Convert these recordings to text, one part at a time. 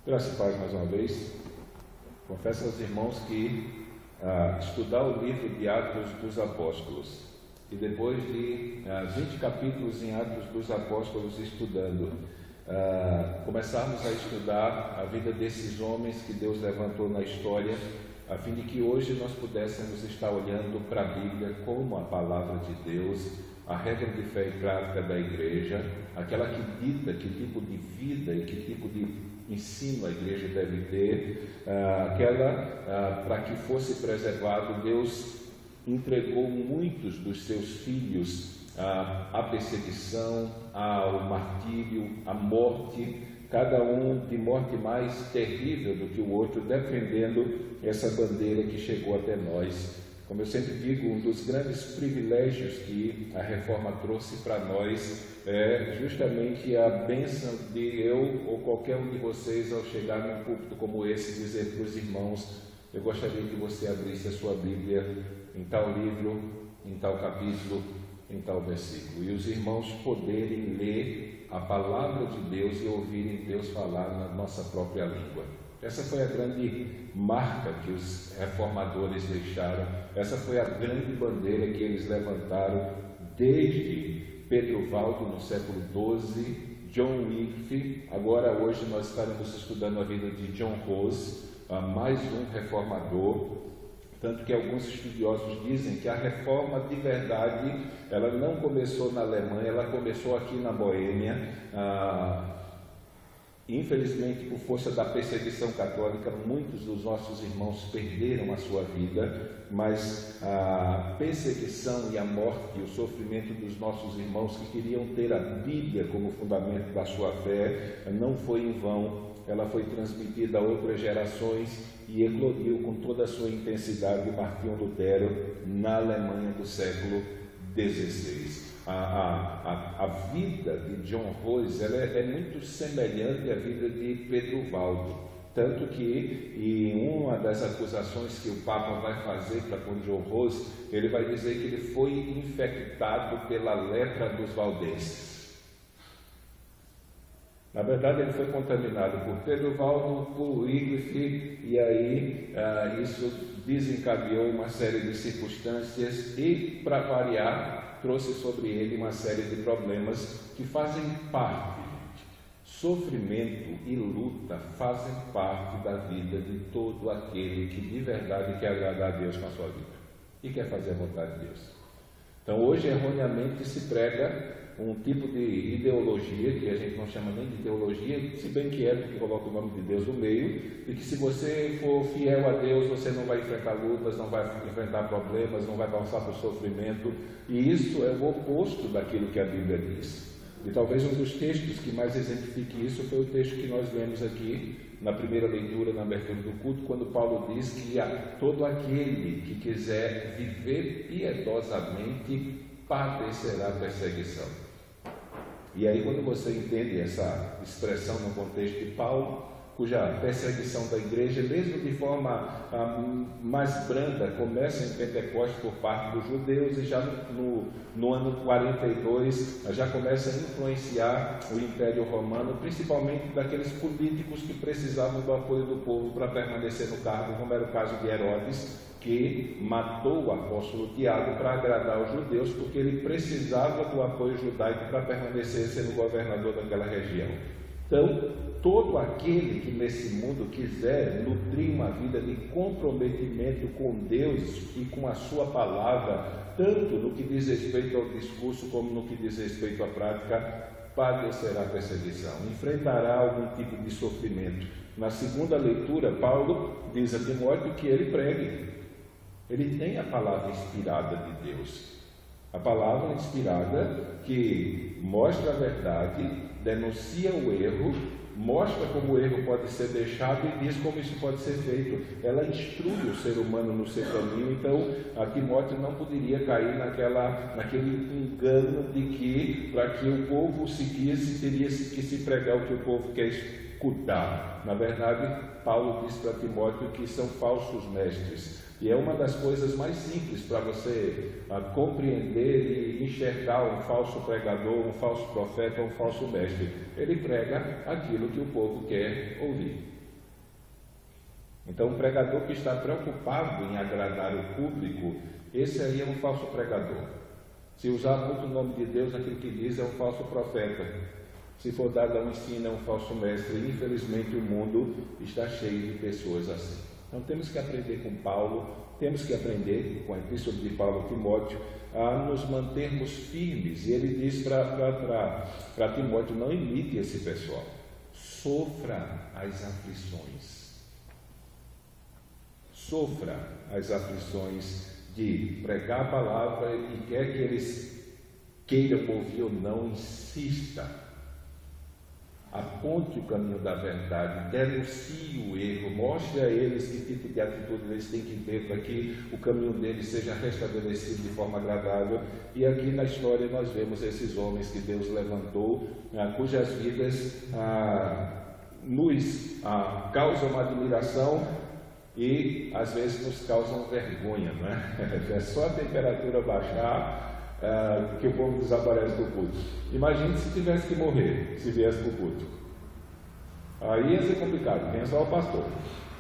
Graças e paz mais uma vez. Confesso aos irmãos que estudar o livro de Atos dos Apóstolos e depois de 20 capítulos em Atos dos Apóstolos estudando, começarmos a estudar a vida desses homens que Deus levantou na história, a fim de que hoje nós pudéssemos estar olhando para a Bíblia como a palavra de Deus, a regra de fé e prática da igreja, aquela que dita que tipo de vida e que tipo de ensino a igreja deve ter, para que fosse preservado. Deus entregou muitos dos seus filhos à perseguição, ao martírio, à morte, cada um de morte mais terrível do que o outro, defendendo essa bandeira que chegou até nós. Como eu sempre digo, um dos grandes privilégios que a Reforma trouxe para nós é justamente a bênção de eu ou qualquer um de vocês, ao chegar num púlpito como esse, dizer para os irmãos: eu gostaria que você abrisse a sua Bíblia em tal livro, em tal capítulo, em tal versículo, e os irmãos poderem ler a palavra de Deus e ouvirem Deus falar na nossa própria língua. Essa foi a grande marca que os reformadores deixaram, essa foi a grande bandeira que eles levantaram desde Pedro Valdo no século XII, John Wycliffe. Agora hoje nós estaremos estudando a vida de John Hus, mais um reformador, tanto que alguns estudiosos dizem que a reforma de verdade, ela não começou na Alemanha, ela começou aqui na Boêmia. Infelizmente, por força da perseguição católica, muitos dos nossos irmãos perderam a sua vida, mas a perseguição e a morte e o sofrimento dos nossos irmãos que queriam ter a Bíblia como fundamento da sua fé não foi em vão. Ela foi transmitida a outras gerações e eclodiu com toda a sua intensidade Martinho Lutero na Alemanha do século XVI. A vida de John Hus é muito semelhante à vida de Pedro Valdo, tanto que em uma das acusações que o Papa vai fazer para com John Hus, ele vai dizer que ele foi infectado pela lepra dos valdenses. Na verdade, ele foi contaminado por Pedro Valdo, por Wycliffe, e aí isso desencadeou uma série de circunstâncias e, para variar, trouxe sobre ele uma série de problemas que fazem parte. Sofrimento e luta fazem parte da vida de todo aquele que de verdade quer agradar a Deus com a sua vida e quer fazer a vontade de Deus. Então, hoje, erroneamente, se prega um tipo de ideologia, que a gente não chama nem de ideologia, se bem que é, porque coloca o nome de Deus no meio, e que se você for fiel a Deus, você não vai enfrentar lutas, não vai enfrentar problemas, não vai passar por sofrimento, e isso é o oposto daquilo que a Bíblia diz. E talvez um dos textos que mais exemplifique isso foi o texto que nós lemos aqui, na primeira leitura, na abertura do culto, quando Paulo diz que todo aquele que quiser viver piedosamente padecerá perseguição. E aí, quando você entende essa expressão no contexto de Paulo, cuja perseguição da igreja, mesmo de forma mais branda, começa em Pentecostes por parte dos judeus, e já no ano 42 já começa a influenciar o Império Romano, principalmente daqueles políticos que precisavam do apoio do povo para permanecer no cargo, como era o caso de Herodes, que matou o apóstolo Tiago para agradar os judeus, porque ele precisava do apoio judaico para permanecer sendo governador daquela região. Então, todo aquele que nesse mundo quiser nutrir uma vida de comprometimento com Deus e com a sua palavra, tanto no que diz respeito ao discurso como no que diz respeito à prática, padecerá perseguição, enfrentará algum tipo de sofrimento. Na segunda leitura, Paulo diz a Timóteo que ele pregue. Ele tem a palavra inspirada de Deus, a palavra inspirada que mostra a verdade, denuncia o erro, mostra como o erro pode ser deixado e diz como isso pode ser feito. Ela instrui o ser humano no seu caminho. Então, a Timóteo não poderia cair naquele engano de que, para que o povo seguisse, teria que se pregar o que o povo quer escutar. Na verdade, Paulo diz para Timóteo que são falsos mestres. E é uma das coisas mais simples para você compreender e enxergar um falso pregador, um falso profeta, um falso mestre. Ele prega aquilo que o povo quer ouvir. Então, um pregador que está preocupado em agradar o público, esse aí é um falso pregador. Se usar muito o nome de Deus, aquilo que diz é um falso profeta. Se for dado a um ensino, é um falso mestre. Infelizmente, o mundo está cheio de pessoas assim. Então, temos que aprender com Paulo, temos que aprender com a epístola de Paulo a Timóteo, a nos mantermos firmes. E ele diz para Timóteo: não imite esse pessoal, sofra as aflições. Sofra as aflições de pregar a palavra, e quer que eles queiram ouvir ou não, insista. Aponte o caminho da verdade, denuncie o erro, mostre a eles que tipo de atitude eles têm que ter para que o caminho deles seja restabelecido de forma agradável. E aqui na história nós vemos esses homens que Deus levantou, cujas vidas nos causam uma admiração e às vezes nos causam vergonha, não é? É só a temperatura baixar que o povo desaparece do culto. Imagine se tivesse que morrer, se viesse para o culto. Aí ia ser complicado, vinha só o pastor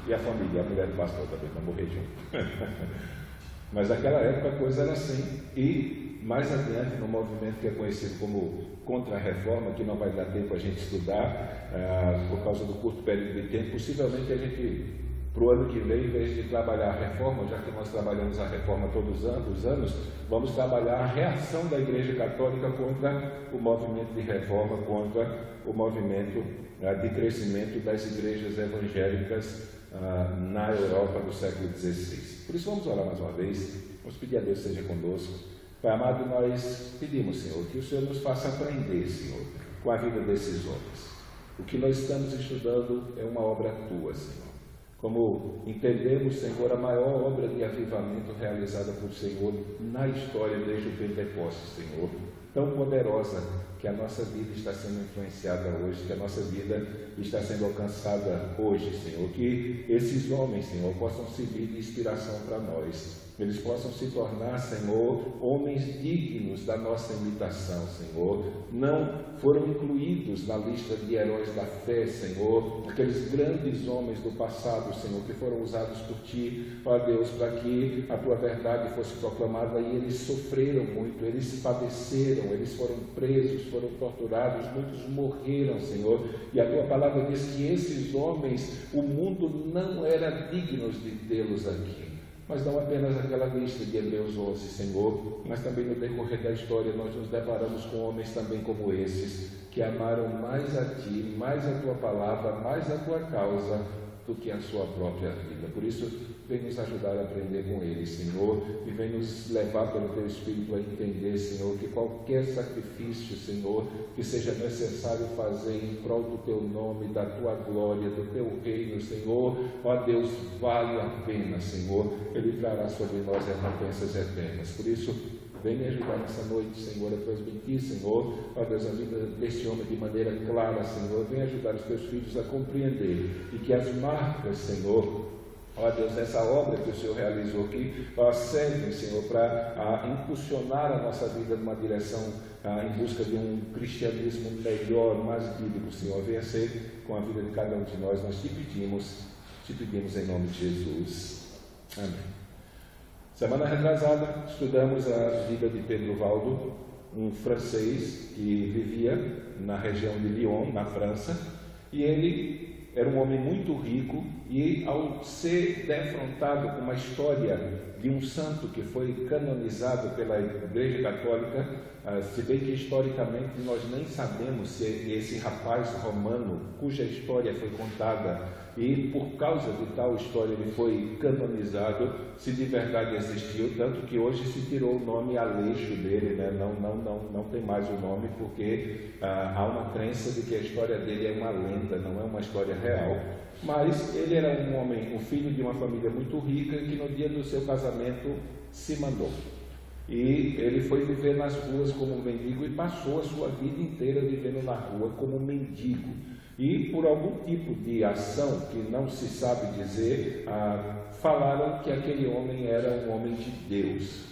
e a família, a mulher do pastor também vai morrer junto. Mas naquela época a coisa era assim. E mais adiante, no movimento que é conhecido como Contra-Reforma, que não vai dar tempo a gente estudar por causa do curto período de tempo, possivelmente a gente, para o ano que vem, em vez de trabalhar a reforma, já que nós trabalhamos a reforma todos os anos, vamos trabalhar a reação da Igreja Católica contra o movimento de reforma, contra o movimento de crescimento das igrejas evangélicas na Europa do século XVI. Por isso vamos orar mais uma vez, vamos pedir a Deus que seja conosco. Pai amado, nós pedimos, Senhor, que o Senhor nos faça aprender, Senhor, com a vida desses homens. O que nós estamos estudando é uma obra Tua, Senhor. Como entendemos, Senhor, a maior obra de avivamento realizada por Senhor na história desde o Pentecostes, Senhor, tão poderosa, que a nossa vida está sendo influenciada hoje, que a nossa vida está sendo alcançada hoje, Senhor, que esses homens, Senhor, possam servir de inspiração para nós, eles possam se tornar, Senhor, homens dignos da nossa imitação, Senhor. Não foram incluídos na lista de heróis da fé, Senhor, aqueles grandes homens do passado, Senhor, que foram usados por Ti, ó Deus, para que a Tua verdade fosse proclamada, e eles sofreram muito, eles padeceram, eles foram presos, foram torturados, muitos morreram, Senhor, e a Tua palavra diz que esses homens, o mundo não era digno de tê-los aqui. Mas não apenas aquela lista de Hebreus 11, Senhor, mas também no decorrer da história nós nos deparamos com homens também como esses, que amaram mais a Ti, mais a Tua palavra, mais a Tua causa, do que a sua própria vida. Por isso, vem nos ajudar a aprender com eles, Senhor, e vem nos levar pelo Teu Espírito a entender, Senhor, que qualquer sacrifício, Senhor, que seja necessário fazer em prol do Teu nome, da Tua glória, do Teu reino, Senhor, ó Deus, vale a pena, Senhor, Ele trará sobre nós recompensas eternas. Por isso, vem me ajudar nessa noite, Senhor, a transmitir, Senhor, ó Deus, a vida deste homem de maneira clara, Senhor. Vem ajudar os Teus filhos a compreender e que as marcas, Senhor, ó Deus, dessa obra que o Senhor realizou aqui, servem, Senhor, para impulsionar a nossa vida numa direção em busca de um cristianismo melhor, mais bíblico, Senhor. Venha ser com a vida de cada um de nós. Nós te pedimos em nome de Jesus. Amém. Semana retrasada, estudamos a vida de Pedro Valdo, um francês que vivia na região de Lyon, na França, e ele era um homem muito rico, e ao ser defrontado com uma história de um santo que foi canonizado pela Igreja Católica, se bem que historicamente nós nem sabemos se esse rapaz romano, cuja história foi contada, e por causa de tal história ele foi canonizado, se de verdade existiu, tanto que hoje se tirou o nome Aleixo dele, né? Não tem mais o nome, porque há uma crença de que a história dele é uma lenda, não é uma história real. Mas ele era um homem, um filho de uma família muito rica, que no dia do seu casamento se mandou. E ele foi viver nas ruas como um mendigo e passou a sua vida inteira vivendo na rua como um mendigo. E por algum tipo de ação que não se sabe dizer, falaram que aquele homem era um homem de Deus.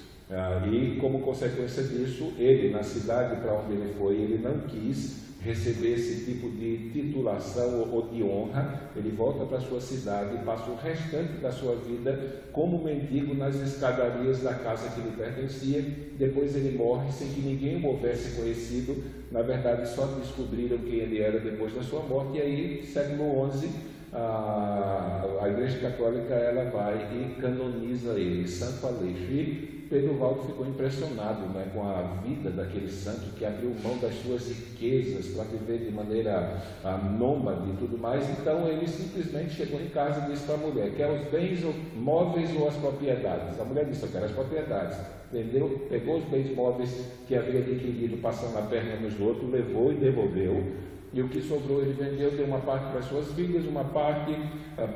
E como consequência disso, ele, na cidade para onde ele foi, ele não quis receber esse tipo de titulação ou de honra, ele volta para sua cidade e passa o restante da sua vida como mendigo nas escadarias da casa que lhe pertencia. Depois ele morre sem que ninguém o houvesse conhecido. Na verdade, só descobriram quem ele era depois da sua morte. E aí, século XI, a Igreja Católica ela vai e canoniza ele, Santo Aleixo. E Pedro Valdo ficou impressionado, né, com a vida daquele santo que abriu mão das suas riquezas para viver de maneira nômade e tudo mais. Então ele simplesmente chegou em casa e disse para a mulher: quer os bens móveis ou as propriedades? A mulher disse: eu quero as propriedades. Vendeu, pegou os bens móveis que havia adquirido passando a perna nos outros, levou e devolveu. E o que sobrou ele vendeu, deu uma parte para as suas filhas, uma parte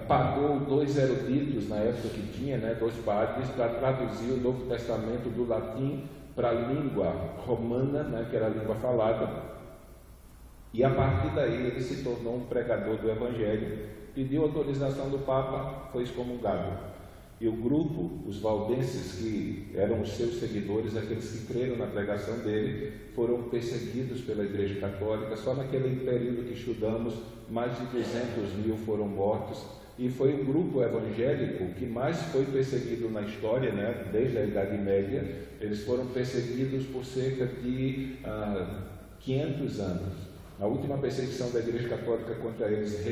pagou 2 eruditos, na época que tinha, 2 padres, para traduzir o Novo Testamento do latim para a língua romana, que era a língua falada. E a partir daí ele se tornou um pregador do Evangelho, pediu autorização do Papa, foi excomungado. E o grupo, os valdenses, que eram os seus seguidores, aqueles que creram na pregação dele, foram perseguidos pela Igreja Católica. Só naquele período que estudamos, mais de 200.000 foram mortos. E foi o grupo evangélico que mais foi perseguido na história, desde a Idade Média. Eles foram perseguidos por cerca de 500 anos. A última perseguição da Igreja Católica contra eles,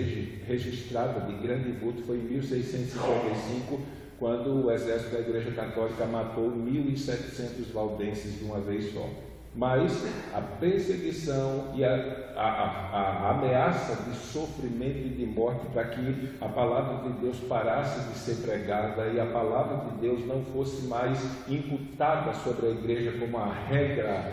registrada de grande vulto, foi em 1655, quando o exército da Igreja Católica matou 1.700 valdenses de uma vez só. Mas a perseguição e a ameaça de sofrimento e de morte para que a palavra de Deus parasse de ser pregada e a palavra de Deus não fosse mais imputada sobre a igreja como a regra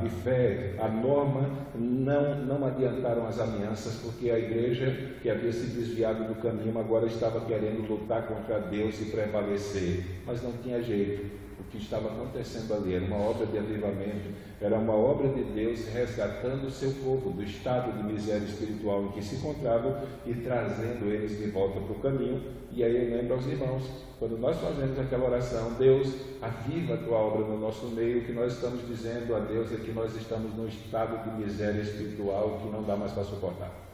de fé, a norma, não adiantaram as ameaças, porque a igreja que havia se desviado do caminho agora estava querendo lutar contra Deus e prevalecer, mas não tinha jeito. O que estava acontecendo ali era uma obra de avivamento, era uma obra de Deus resgatando o seu povo do estado de miséria espiritual em que se encontravam e trazendo eles de volta para o caminho. E aí eu lembro aos irmãos, quando nós fazemos aquela oração: Deus, aviva a tua obra no nosso meio, o que nós estamos dizendo a Deus é que nós estamos num estado de miséria espiritual que não dá mais para suportar.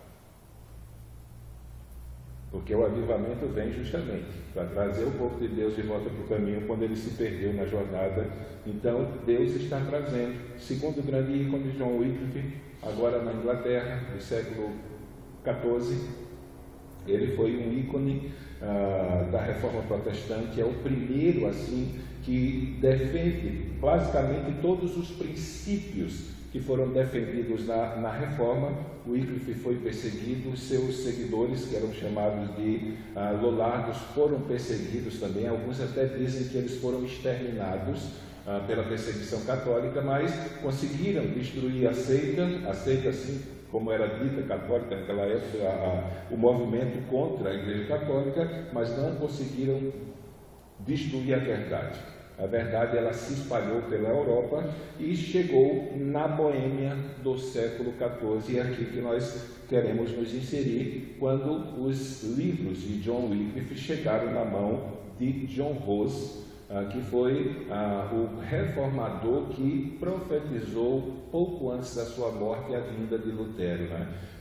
Porque o avivamento vem justamente para trazer o povo de Deus de volta para o caminho quando ele se perdeu na jornada. Então Deus está trazendo. Segundo o grande ícone John Wycliffe, agora na Inglaterra, no século XIV, ele foi um ícone da Reforma Protestante. É o primeiro assim que defende basicamente todos os princípios que foram defendidos na Reforma. O Wycliffe foi perseguido, os seus seguidores, que eram chamados de Lollardos, foram perseguidos também. Alguns até dizem que eles foram exterminados pela perseguição católica, mas conseguiram destruir a seita assim como era dita católica naquela época, o movimento contra a Igreja Católica, mas não conseguiram destruir a verdade. A verdade ela se espalhou pela Europa e chegou na Boêmia do século XIV. E é aqui que nós queremos nos inserir quando os livros de John Wycliffe chegaram na mão de John Rose, que foi o reformador que profetizou pouco antes da sua morte a vinda de Lutero,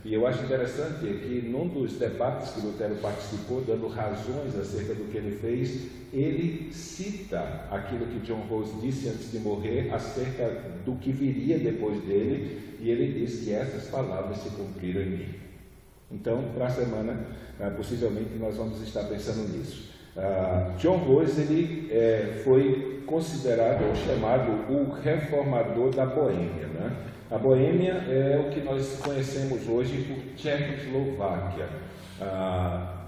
E eu acho interessante que num dos debates que Lutero participou, dando razões acerca do que ele fez, ele cita aquilo que John Rose disse antes de morrer acerca do que viria depois dele, e ele diz que essas palavras se cumpriram em mim. Então, para a semana, possivelmente nós vamos estar pensando nisso. John Rose ele foi considerado ou chamado o reformador da Boêmia, A Boêmia é o que nós conhecemos hoje por Tchecoslováquia.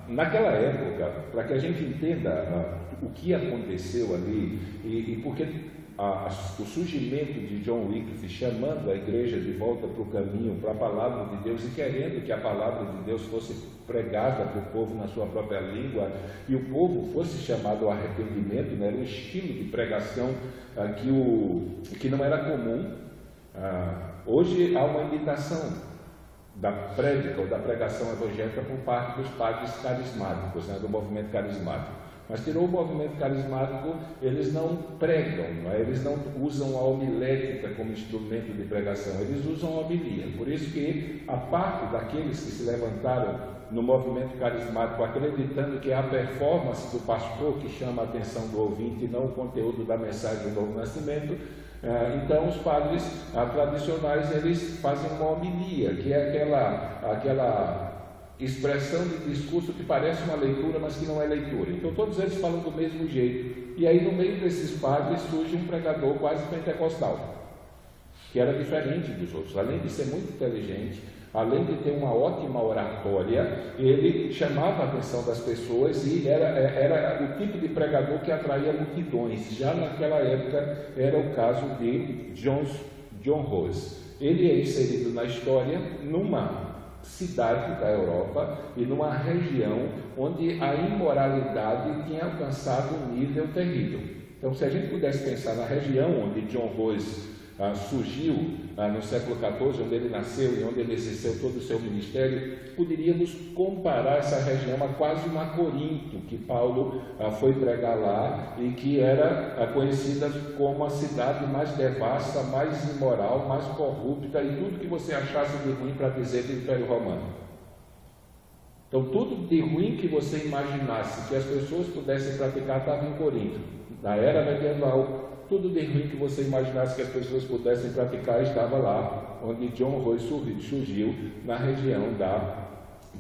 Naquela época, para que a gente entenda o que aconteceu ali e porque o surgimento de John Wycliffe chamando a igreja de volta para o caminho, para a palavra de Deus e querendo que a palavra de Deus fosse pregada para o povo na sua própria língua e o povo fosse chamado ao arrependimento, era um estilo de pregação que não era comum. Hoje há uma imitação da prédica ou da pregação evangélica por parte dos padres carismáticos, do movimento carismático. Mas tirou o movimento carismático, eles não pregam, não é? Eles não usam a homilética como instrumento de pregação, eles usam a homilia. Por isso que a parte daqueles que se levantaram no movimento carismático, acreditando que é a performance do pastor que chama a atenção do ouvinte e não o conteúdo da mensagem do novo nascimento, então os padres tradicionais, eles fazem uma homilia, que é aquela expressão de discurso que parece uma leitura, mas que não é leitura. Então todos eles falam do mesmo jeito. E aí no meio desses padres surge um pregador quase pentecostal, que era diferente dos outros. Além de ser muito inteligente, além de ter uma ótima oratória, ele chamava a atenção das pessoas e era o tipo de pregador que atraía multidões. Já naquela época era o caso de John Rose. Ele é inserido na história numa cidade da Europa e numa região onde a imoralidade tinha alcançado um nível terrível. Então, se a gente pudesse pensar na região onde John Rose surgiu no século XIV, onde ele nasceu e onde ele exerceu todo o seu ministério, poderíamos comparar essa região a quase uma Corinto, que Paulo foi pregar lá e que era conhecida como a cidade mais devassa, mais imoral, mais corrupta e tudo que você achasse de ruim para dizer do Império Romano. Então, tudo de ruim que você imaginasse que as pessoas pudessem praticar estava em Corinto. Na era medieval, tudo de ruim que você imaginasse que as pessoas pudessem praticar estava lá, onde John Rose surgiu, na região da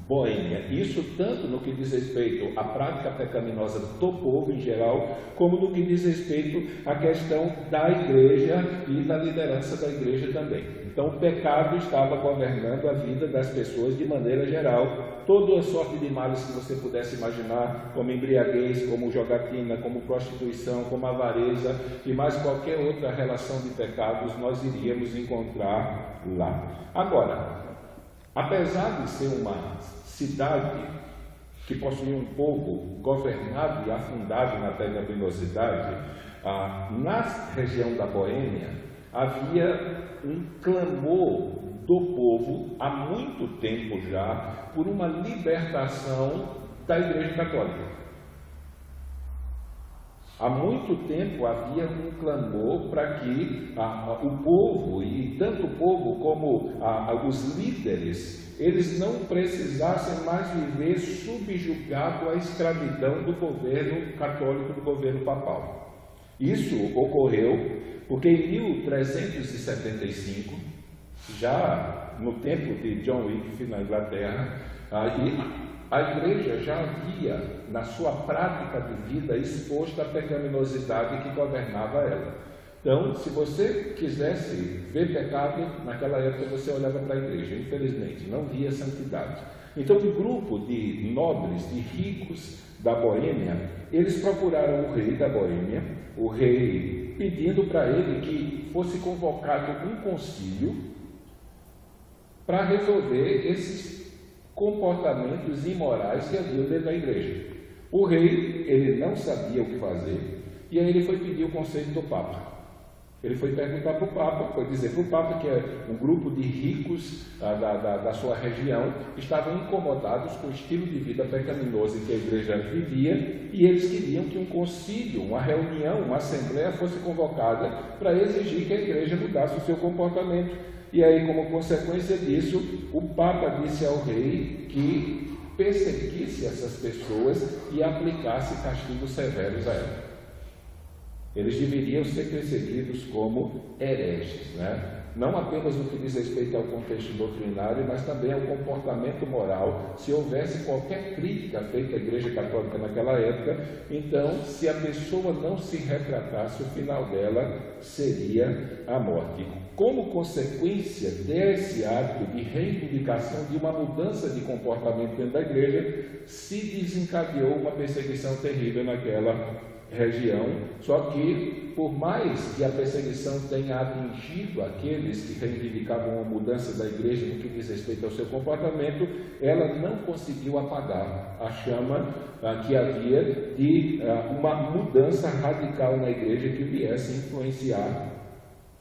Boêmia. Isso tanto no que diz respeito à prática pecaminosa do povo em geral, como no que diz respeito à questão da igreja e da liderança da igreja também. Então, o pecado estava governando a vida das pessoas de maneira geral. Toda a sorte de males que você pudesse imaginar, como embriaguez, como jogatina, como prostituição, como avareza e mais qualquer outra relação de pecados, nós iríamos encontrar lá. Agora, apesar de ser uma cidade que possuía um povo governado e afundado na pecaminosidade, na região da Boêmia havia um clamor do povo há muito tempo já por uma libertação da Igreja Católica. Há muito tempo havia um clamor para que o povo, e tanto o povo como os líderes, eles não precisassem mais viver subjugado à escravidão do governo católico, do governo papal. Isso ocorreu porque em 1375, já no tempo de John Wycliffe na Inglaterra, a igreja já havia, na sua prática de vida, exposto à pecaminosidade que governava ela. Então, se você quisesse ver pecado, naquela época você olhava para a igreja, infelizmente, não via santidade. Então, um grupo de nobres, de ricos da Boêmia, eles procuraram o rei da Boêmia, o rei pedindo para ele que fosse convocado um concílio para resolver esses comportamentos imorais que haviam dentro da igreja. O rei, ele não sabia o que fazer, e aí ele foi pedir o conselho do Papa. Ele foi perguntar para o Papa, foi dizer para o Papa que um grupo de ricos da sua região estavam incomodados com o estilo de vida pecaminoso em que a igreja vivia, e eles queriam que um concílio, uma reunião, uma assembleia fosse convocada para exigir que a igreja mudasse o seu comportamento. E aí, como consequência disso, o Papa disse ao rei que perseguisse essas pessoas e aplicasse castigos severos a elas. Eles deveriam ser perseguidos como hereges, né? Não apenas no que diz respeito ao contexto doutrinário, mas também ao comportamento moral. Se houvesse qualquer crítica feita à Igreja Católica naquela época, então, se a pessoa não se retratasse, o final dela seria a morte. Como consequência desse ato de reivindicação de uma mudança de comportamento dentro da igreja, se desencadeou uma perseguição terrível naquela região. Só que, por mais que a perseguição tenha atingido aqueles que reivindicavam uma mudança da igreja no que diz respeito ao seu comportamento, ela não conseguiu apagar a chama que havia de uma mudança radical na igreja que viesse influenciar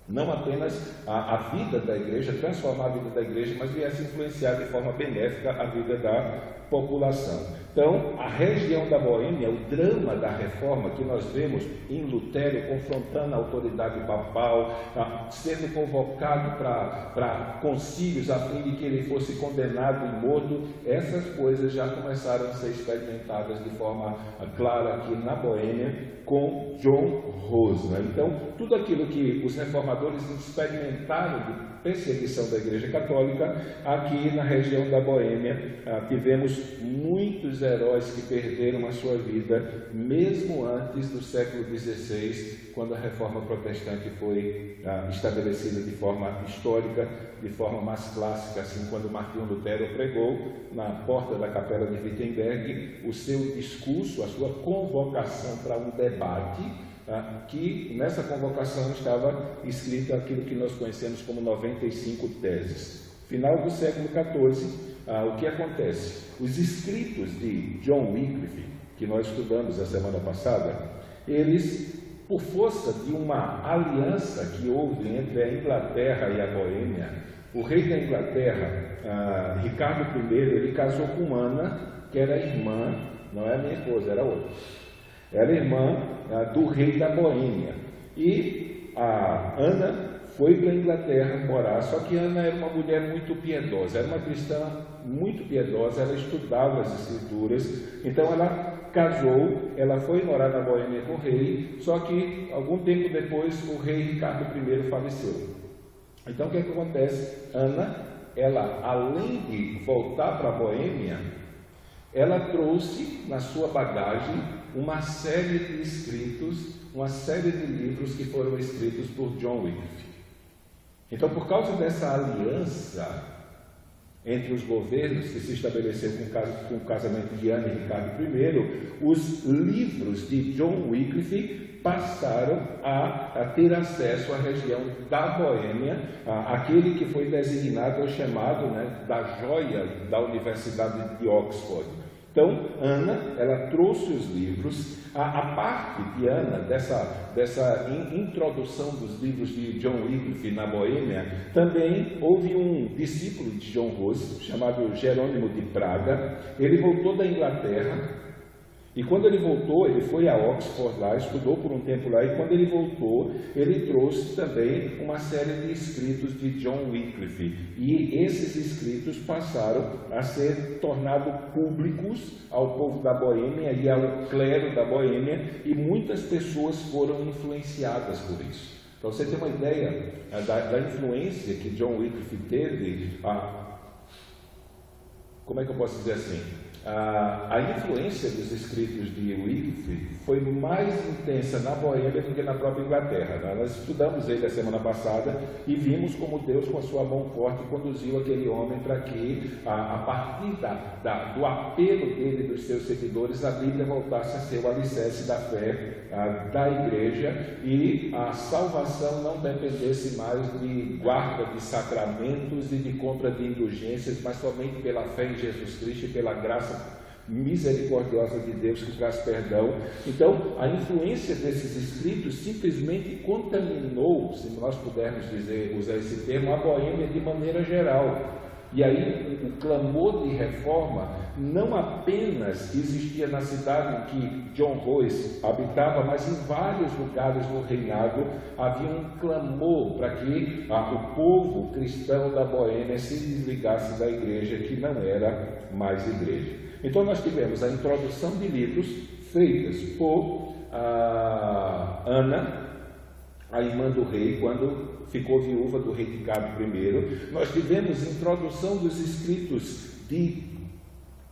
não apenas a vida da igreja, transformar a vida da igreja, mas viesse influenciar de forma benéfica a vida da população. Então, a região da Boêmia, o drama da reforma que nós vemos em Lutero confrontando a autoridade papal, sendo convocado para concílios a fim de que ele fosse condenado e morto, essas coisas já começaram a ser experimentadas de forma clara aqui na Boêmia com John Hus. Então, tudo aquilo que os reformadores experimentaram de perseguição da Igreja Católica, aqui na região da Boêmia, tivemos muitos heróis que perderam a sua vida, mesmo antes do século XVI, quando a Reforma Protestante foi estabelecida de forma histórica, de forma mais clássica, assim, quando Martinho Lutero pregou na porta da Capela de Wittenberg o seu discurso, a sua convocação para um debate, que nessa convocação estava escrito aquilo que nós conhecemos como 95 teses. Final do século XIV, o que acontece? Os escritos de John Wycliffe, que nós estudamos a semana passada, eles, por força de uma aliança que houve entre a Inglaterra e a Boêmia, o rei da Inglaterra, Ricardo I, ele casou com Ana, que era irmã, não é a minha esposa, era outra. Era irmã do rei da Boêmia. E a Ana foi para a Inglaterra morar, só que Ana era uma mulher muito piedosa, era uma cristã muito piedosa, ela estudava as escrituras, então ela casou, ela foi morar na Boêmia com o rei, só que algum tempo depois o rei Ricardo I faleceu. Então o que acontece? Ana, ela além de voltar para a Boêmia, ela trouxe na sua bagagem uma série de escritos, uma série de livros que foram escritos por John Wycliffe. Então, por causa dessa aliança entre os governos que se estabeleceu com o casamento de Ana e Ricardo I, os livros de John Wycliffe passaram a ter acesso à região da Boêmia, aquele que foi designado ou chamado da joia da Universidade de Oxford. Então, Ana, ela trouxe os livros. A parte de Ana, dessa introdução dos livros de John Wycliffe na Boêmia, também houve um discípulo de John Hus, chamado Jerônimo de Praga. Ele voltou da Inglaterra, e quando ele voltou, ele foi a Oxford lá, estudou por um tempo lá, e quando ele voltou, ele trouxe também uma série de escritos de John Wycliffe. E esses escritos passaram a ser tornados públicos ao povo da Boêmia e ao clero da Boêmia, e muitas pessoas foram influenciadas por isso. Para você ter uma ideia da influência que John Wycliffe teve, como é que eu posso dizer assim? A influência dos escritos de Wycliffe foi mais intensa na Boêmia do que na própria Inglaterra. Nós estudamos ele a semana passada e vimos como Deus, com a sua mão forte, conduziu aquele homem para que, a partir do apelo dele e dos seus seguidores, a Bíblia voltasse a ser o alicerce da fé da igreja, e a salvação não dependesse mais de guarda de sacramentos e de compra de indulgências, mas somente pela fé em Jesus Cristo e pela graça misericordiosa de Deus que traz perdão. Então, a influência desses escritos simplesmente contaminou, se nós pudermos usar esse termo, a Boêmia de maneira geral. E aí o clamor de reforma não apenas existia na cidade em que John Hus habitava, mas em vários lugares no reinado havia um clamor para que o povo cristão da Boêmia se desligasse da igreja, que não era mais igreja. Então nós tivemos a introdução de livros feitas por Ana, a irmã do rei, quando ficou viúva do rei Ricardo I. Nós tivemos a introdução dos escritos de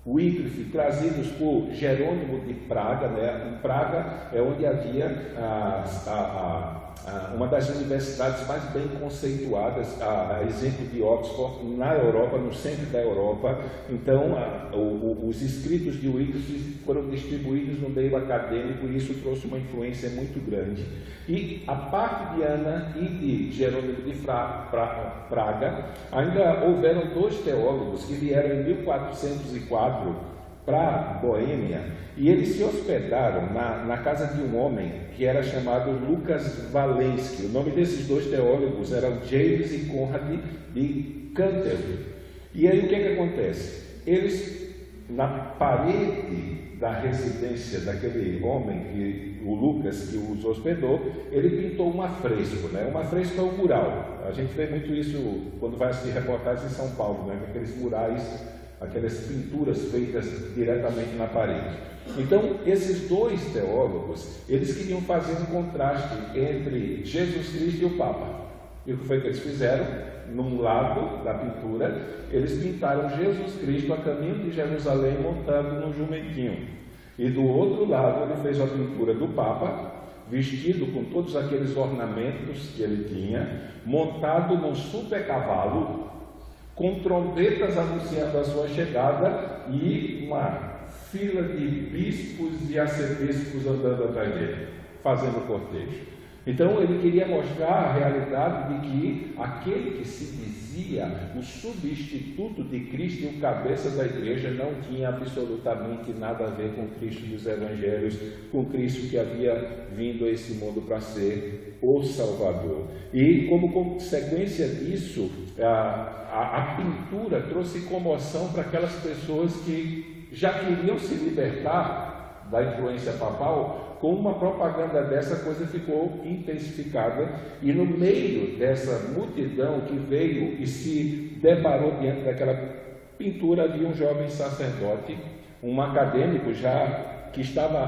Wycliffe, trazidos por Jerônimo de Praga. Em Praga é onde havia uma das universidades mais bem conceituadas, a exemplo de Oxford, na Europa, no centro da Europa. Então, os escritos de Wycliffe foram distribuídos no meio acadêmico, e isso trouxe uma influência muito grande. E a parte de Ana e de Jerônimo de Praga, ainda houveram dois teólogos que vieram em 1404 para Boêmia, e eles se hospedaram na casa de um homem que era chamado Lucas Walensky. O nome desses dois teólogos eram James e Conrad de Canterbury. E aí o que acontece? Eles na parede da residência daquele homem, o Lucas, que os hospedou, ele pintou um afresco, né? Um afresco é um mural. A gente vê muito isso quando vai assistir reportagens em São Paulo, né? Aqueles murais, aquelas pinturas feitas diretamente na parede. Então, esses dois teólogos, eles queriam fazer um contraste entre Jesus Cristo e o Papa. E o que foi que eles fizeram? Num lado da pintura, eles pintaram Jesus Cristo a caminho de Jerusalém montado num jumentinho. E do outro lado, ele fez a pintura do Papa, vestido com todos aqueles ornamentos que ele tinha, montado num super cavalo, com trombetas anunciando a sua chegada e uma fila de bispos e arcebispos andando atrás dele, fazendo cortejo. Então ele queria mostrar a realidade de que aquele que se dizia o substituto de Cristo e o cabeça da igreja não tinha absolutamente nada a ver com Cristo dos Evangelhos, com Cristo que havia vindo a esse mundo para ser o Salvador. E como consequência disso, a pintura trouxe comoção para aquelas pessoas que já queriam se libertar da influência papal. Com uma propaganda dessa, a coisa ficou intensificada, e no meio dessa multidão que veio e se deparou diante daquela pintura, havia um jovem sacerdote, um acadêmico já que estava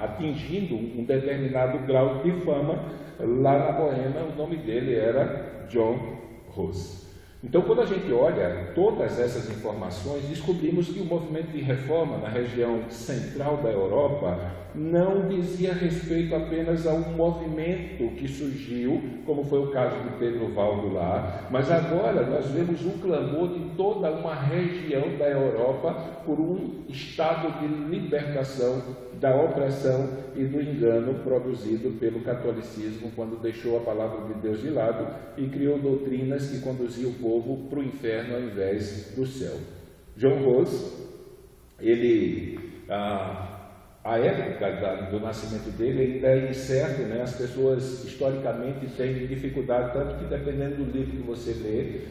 atingindo um determinado grau de fama lá na Boêmia. O nome dele era John Hus. Então, quando a gente olha todas essas informações, descobrimos que o movimento de reforma na região central da Europa não dizia respeito apenas a um movimento que surgiu, como foi o caso de Pedro Valdo lá, mas agora nós vemos um clamor de toda uma região da Europa por um estado de libertação da opressão e do engano produzido pelo catolicismo quando deixou a palavra de Deus de lado e criou doutrinas que conduziam o povo para o inferno ao invés do céu. John Hus, ele, a época do nascimento dele ainda é incerto, né? As pessoas historicamente têm dificuldade, tanto que dependendo do livro que você lê,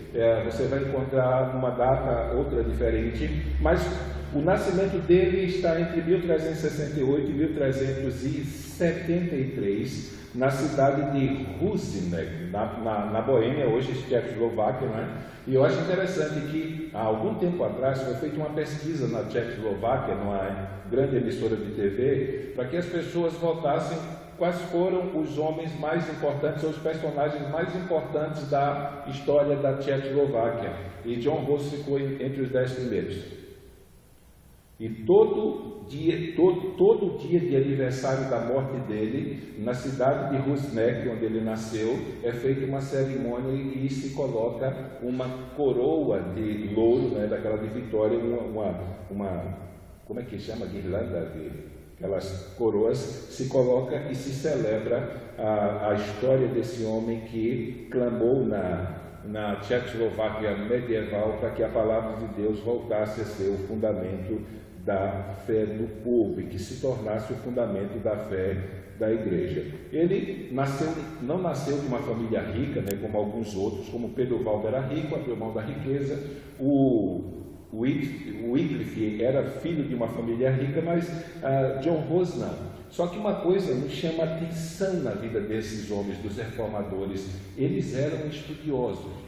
você vai encontrar uma data, outra diferente, mas o nascimento dele está entre 1368 e 1373, na cidade de Husinec, na Boêmia, hoje Tchecoslováquia, né? E eu acho interessante que, há algum tempo atrás, foi feita uma pesquisa na Tchecoslováquia, numa grande emissora de TV, para que as pessoas votassem quais foram os homens mais importantes, ou os personagens mais importantes da história da Tchecoslováquia. E John Hus ficou entre os 10 primeiros. E todo dia de aniversário da morte dele, na cidade de Husinec, onde ele nasceu, é feita uma cerimônia e se coloca uma coroa de louro, né, daquela de vitória, como é que chama? Guirlanda, aquelas coroas, se coloca e se celebra a história desse homem que clamou na Tchecoslováquia medieval para que a palavra de Deus voltasse a ser o fundamento da fé do povo e que se tornasse o fundamento da fé da igreja. Ele não nasceu de uma família rica, né, como alguns outros, como Pedro Valdo era rico, abriu mão da riqueza. O Wycliffe era filho de uma família rica, mas John Hus não. Só que uma coisa nos chama a atenção na vida desses homens, dos reformadores: eles eram estudiosos.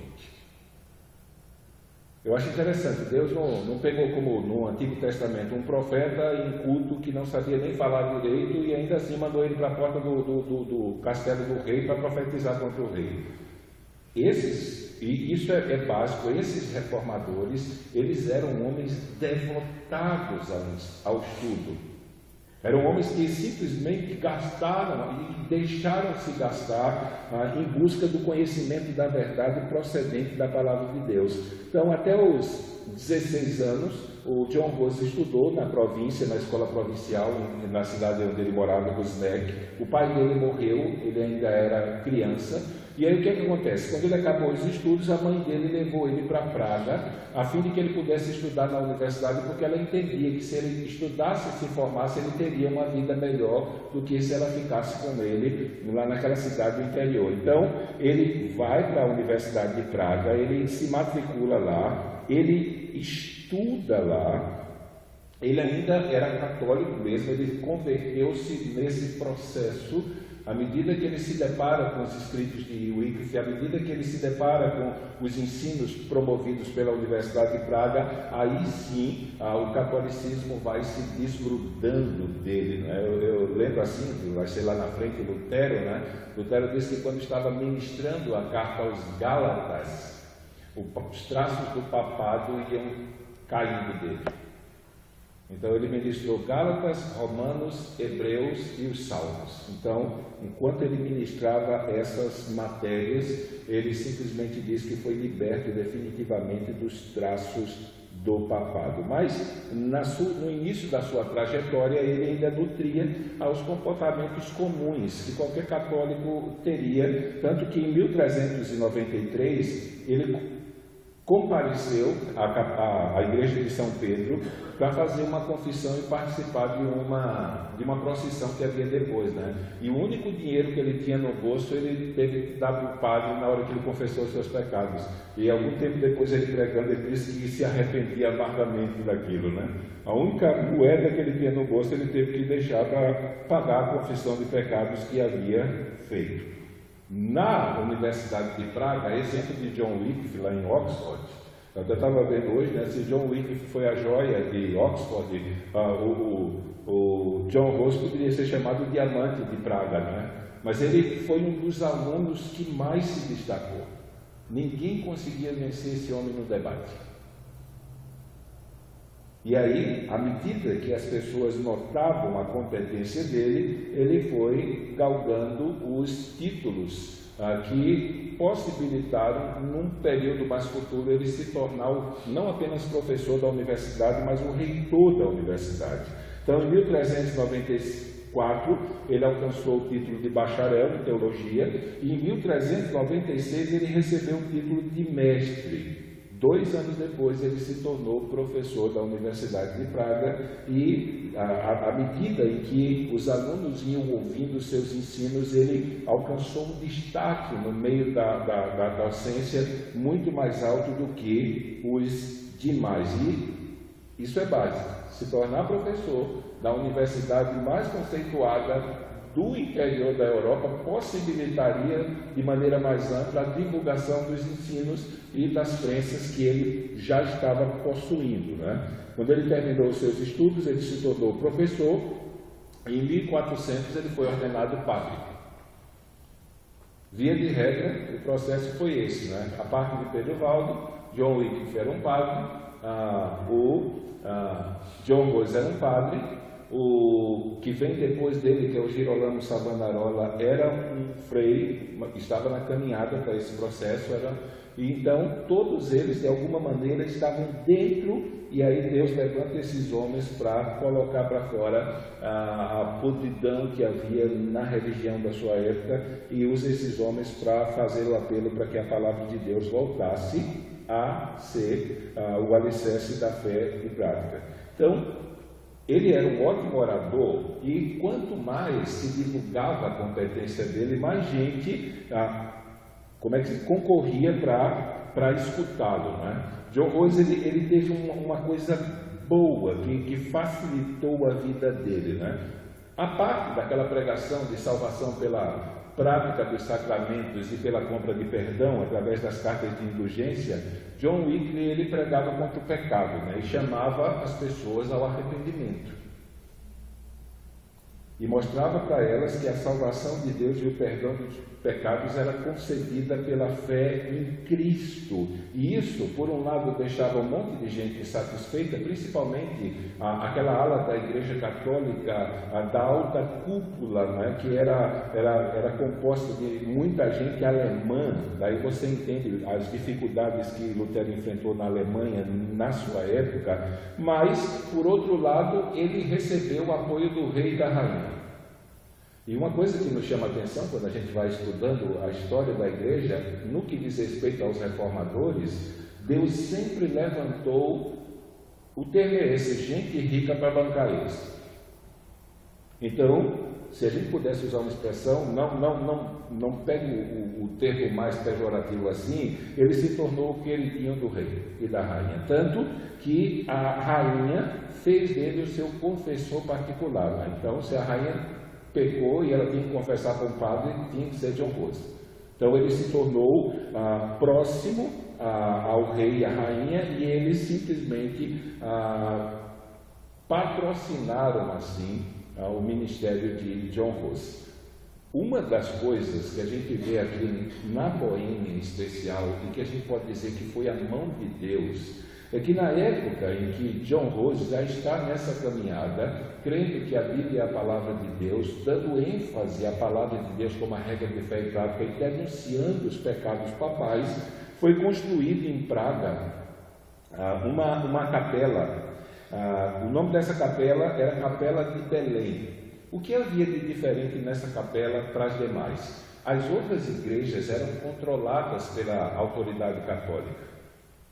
Eu acho interessante, Deus não pegou como no Antigo Testamento um profeta inculto que não sabia nem falar direito e ainda assim mandou ele para a porta do castelo do rei para profetizar contra o rei. E isso é básico, esses reformadores, eles eram homens devotados ao estudo. Eram homens que simplesmente gastaram e deixaram-se gastar em busca do conhecimento da verdade procedente da palavra de Deus. Então, até os 16 anos, o John Hus estudou na província, na escola provincial, na cidade onde ele morava, Husinec. O pai dele morreu, ele ainda era criança. E aí o que acontece? Quando ele acabou os estudos, a mãe dele levou ele para Praga, a fim de que ele pudesse estudar na universidade, porque ela entendia que se ele estudasse e se formasse, ele teria uma vida melhor do que se ela ficasse com ele lá naquela cidade do interior. Então, ele vai para a Universidade de Praga, ele se matricula lá, ele estuda lá, ele ainda era católico mesmo, ele converteu-se nesse processo. À medida que ele se depara com os escritos de Wycliffe, à medida que ele se depara com os ensinos promovidos pela Universidade de Praga, aí sim o catolicismo vai se desgrudando dele. Né? Eu lembro assim, vai ser lá na frente Lutero, né? Lutero disse que quando estava ministrando a carta aos Gálatas, os traços do papado iam caindo dele. Então ele ministrou Gálatas, Romanos, Hebreus e os Salmos. Então, enquanto ele ministrava essas matérias, ele simplesmente diz que foi liberto definitivamente dos traços do papado. Mas no início da sua trajetória ele ainda nutria aos comportamentos comuns que qualquer católico teria, tanto que em 1393 ele compareceu à igreja de São Pedro para fazer uma confissão e participar de uma procissão que havia depois, né? E o único dinheiro que ele tinha no bolso ele teve que dar para o padre na hora que ele confessou os seus pecados. E algum tempo depois ele pregando, ele disse que se arrependia amargamente daquilo, né? A única moeda que ele tinha no bolso ele teve que deixar para pagar a confissão de pecados que havia feito. Na Universidade de Praga, exemplo de John Wycliffe lá em Oxford, eu até estava vendo hoje, né, se John Wycliffe foi a joia de Oxford, o John Rose poderia ser chamado diamante de Praga, né? Mas ele foi um dos alunos que mais se destacou. Ninguém conseguia vencer esse homem no debate. E aí, à medida que as pessoas notavam a competência dele, ele foi galgando os títulos que possibilitaram, num período mais futuro, ele se tornar não apenas professor da universidade, mas o reitor da universidade. Então, em 1394, ele alcançou o título de bacharel em teologia, e em 1396 ele recebeu o título de mestre. 2 anos depois ele se tornou professor da Universidade de Praga e à medida em que os alunos iam ouvindo seus ensinos, ele alcançou um destaque no meio da docência muito mais alto do que os demais. E isso é básico. Se tornar professor da universidade mais conceituada do interior da Europa possibilitaria de maneira mais ampla a divulgação dos ensinos e das crenças que ele já estava possuindo, né? Quando ele terminou os seus estudos, ele se tornou professor e em 1400 ele foi ordenado padre. Via de regra, o processo foi esse, né? A parte de Pedro Valdo, John Wycliffe era um padre, John Rose era um padre, o que vem depois dele, que é o Girolamo Savonarola, era um frei, estava na caminhada para esse processo, e então todos eles de alguma maneira estavam dentro, e aí Deus levanta esses homens para colocar para fora a podridão que havia na religião da sua época, e usa esses homens para fazer o apelo para que a palavra de Deus voltasse a ser o alicerce da fé e prática. Então, ele era um ótimo orador, e quanto mais se divulgava a competência dele, mais gente concorria para escutá-lo, né? John Rose ele teve uma coisa boa que facilitou a vida dele, né? A parte daquela pregação de salvação pela prática dos sacramentos e pela compra de perdão através das cartas de indulgência, John Wycliffe ele pregava contra o pecado, né? E chamava as pessoas ao arrependimento e mostrava para elas que a salvação de Deus e o perdão dos pecados era concedida pela fé em Cristo. E isso, por um lado, deixava um monte de gente insatisfeita, principalmente aquela ala da Igreja Católica, da alta cúpula, né, que era composta de muita gente alemã. Daí você entende as dificuldades que Lutero enfrentou na Alemanha na sua época. Mas, por outro lado, ele recebeu o apoio do rei e da rainha. E uma coisa que nos chama a atenção quando a gente vai estudando a história da igreja, no que diz respeito aos reformadores, Deus sempre levantou, o termo é esse, gente rica para bancar eles. Então, se a gente pudesse usar uma expressão, não pegue o termo mais pejorativo assim, ele se tornou o queridinho do rei e da rainha. Tanto que a rainha fez dele o seu confessor particular. Então, se a rainha pecou e ela tinha que confessar para um padre, tinha que ser John Rose. Então, ele se tornou próximo ao rei e à rainha, e eles simplesmente patrocinaram assim o ministério de John Rose. Uma das coisas que a gente vê aqui na Boêmia em especial, e que a gente pode dizer que foi a mão de Deus, é que na época em que John Rose já está nessa caminhada, crendo que a Bíblia é a palavra de Deus, dando ênfase à palavra de Deus como a regra de fé e prática e denunciando os pecados papais, foi construída em Praga uma capela. O nome dessa capela era Capela de Belém. O que havia de diferente nessa capela para as demais? As outras igrejas eram controladas pela autoridade católica.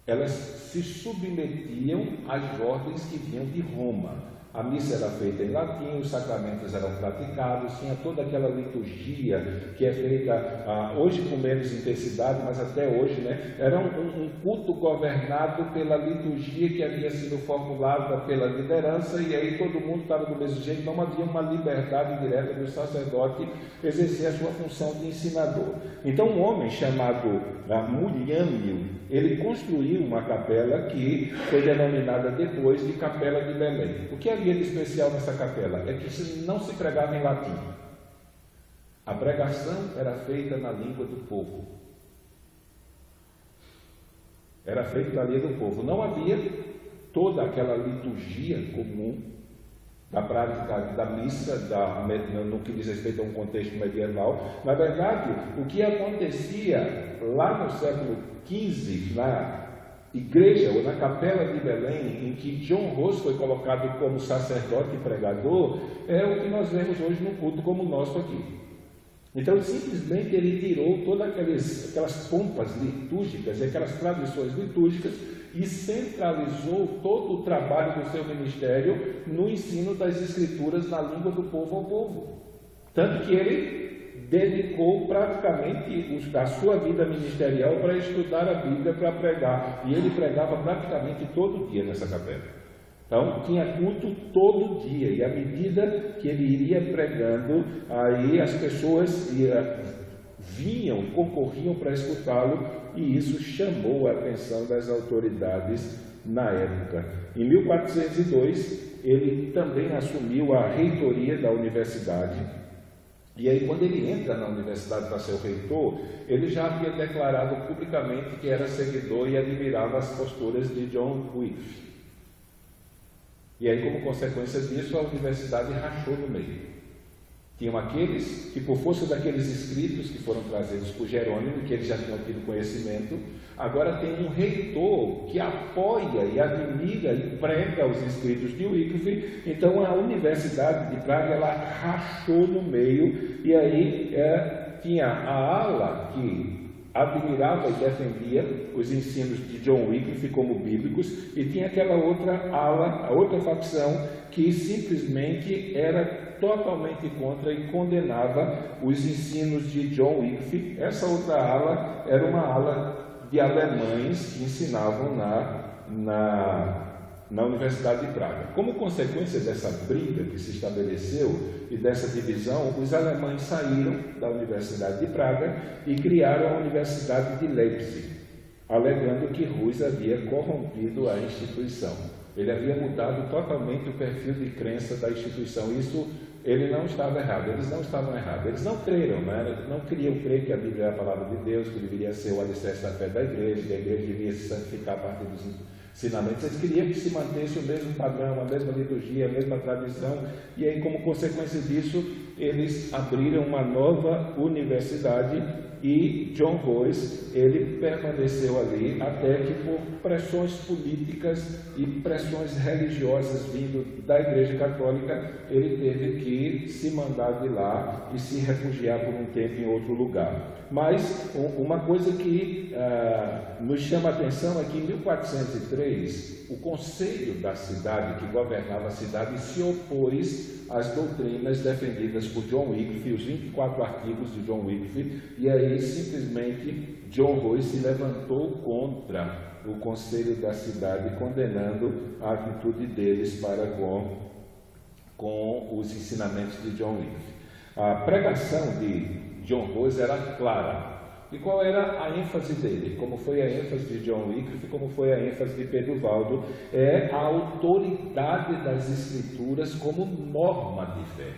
Elas se submetiam às ordens que vinham de Roma. A missa era feita em latim, os sacramentos eram praticados, tinha toda aquela liturgia que é feita hoje com menos intensidade, mas até hoje, né? Era um culto governado pela liturgia que havia sido formulada pela liderança, e aí todo mundo estava do mesmo jeito, não havia uma liberdade direta do sacerdote exercer a sua função de ensinador. Então um homem chamado Mulhânio, ele construiu uma capela que foi denominada depois de Capela de Belém. O que havia de especial nessa capela é que não se pregava em latim. A pregação era feita na língua do povo. Era feita na língua do povo. Não havia toda aquela liturgia comum da prática da missa, no que diz respeito a um contexto medieval. Na verdade, o que acontecia lá no século XV, na igreja ou na capela de Belém, em que John Rose foi colocado como sacerdote e pregador, é o que nós vemos hoje no culto como o nosso aqui. Então, simplesmente ele tirou todas aquelas pompas litúrgicas e aquelas tradições litúrgicas e centralizou todo o trabalho do seu ministério no ensino das Escrituras na língua do povo ao povo. Tanto que ele dedicou praticamente a sua vida ministerial para estudar a Bíblia, para pregar. E ele pregava praticamente todo dia nessa capela. Então, tinha culto todo dia. E à medida que ele iria pregando, aí as pessoas concorriam para escutá-lo, e isso chamou a atenção das autoridades na época. Em 1402, ele também assumiu a reitoria da universidade. E aí, quando ele entra na universidade para ser o reitor, ele já havia declarado publicamente que era seguidor e admirava as posturas de John Wycliffe. E aí, como consequência disso, a universidade rachou no meio. Tinham aqueles que, por força daqueles escritos que foram trazidos por Jerônimo, que eles já tinham tido conhecimento, agora tem um reitor que apoia e admira e prega os escritos de Wycliffe. Então a Universidade de Praga, ela rachou no meio, e aí tinha a ala que admirava e defendia os ensinos de John Wycliffe como bíblicos, e tinha aquela outra ala, a outra facção, que simplesmente era totalmente contra e condenava os ensinos de John Wycliffe. Essa outra ala era uma ala de alemães que ensinavam na Universidade de Praga. Como consequência dessa briga que se estabeleceu e dessa divisão, os alemães saíram da Universidade de Praga e criaram a Universidade de Leipzig, alegando que Rus havia corrompido a instituição. Ele havia mudado totalmente o perfil de crença da instituição. Isso, ele não estava errado, eles não estavam errados. Eles não creram, não queriam crer que a Bíblia era a palavra de Deus, que deveria ser o alicerce da fé da igreja, que a igreja devia se santificar a partir dos ensinamentos. Eles queriam que se mantesse o mesmo padrão, a mesma liturgia, a mesma tradição, e aí, como consequência disso, eles abriram uma nova universidade, e John Rose, ele permaneceu ali até que, por pressões políticas e pressões religiosas vindo da Igreja Católica, ele teve que se mandar de lá e se refugiar por um tempo em outro lugar. Mas uma coisa que nos chama a atenção é que em 1403, o conselho da cidade, que governava a cidade, se opôs às doutrinas defendidas por John Wycliffe, os 24 artigos de John Wycliffe, e aí simplesmente John Royce se levantou contra o conselho da cidade, condenando a atitude deles para com os ensinamentos de John Wycliffe. A pregação de John Royce era clara. E qual era a ênfase dele? Como foi a ênfase de John Wycliffe, como foi a ênfase de Pedro Valdo? É a autoridade das Escrituras como norma de fé.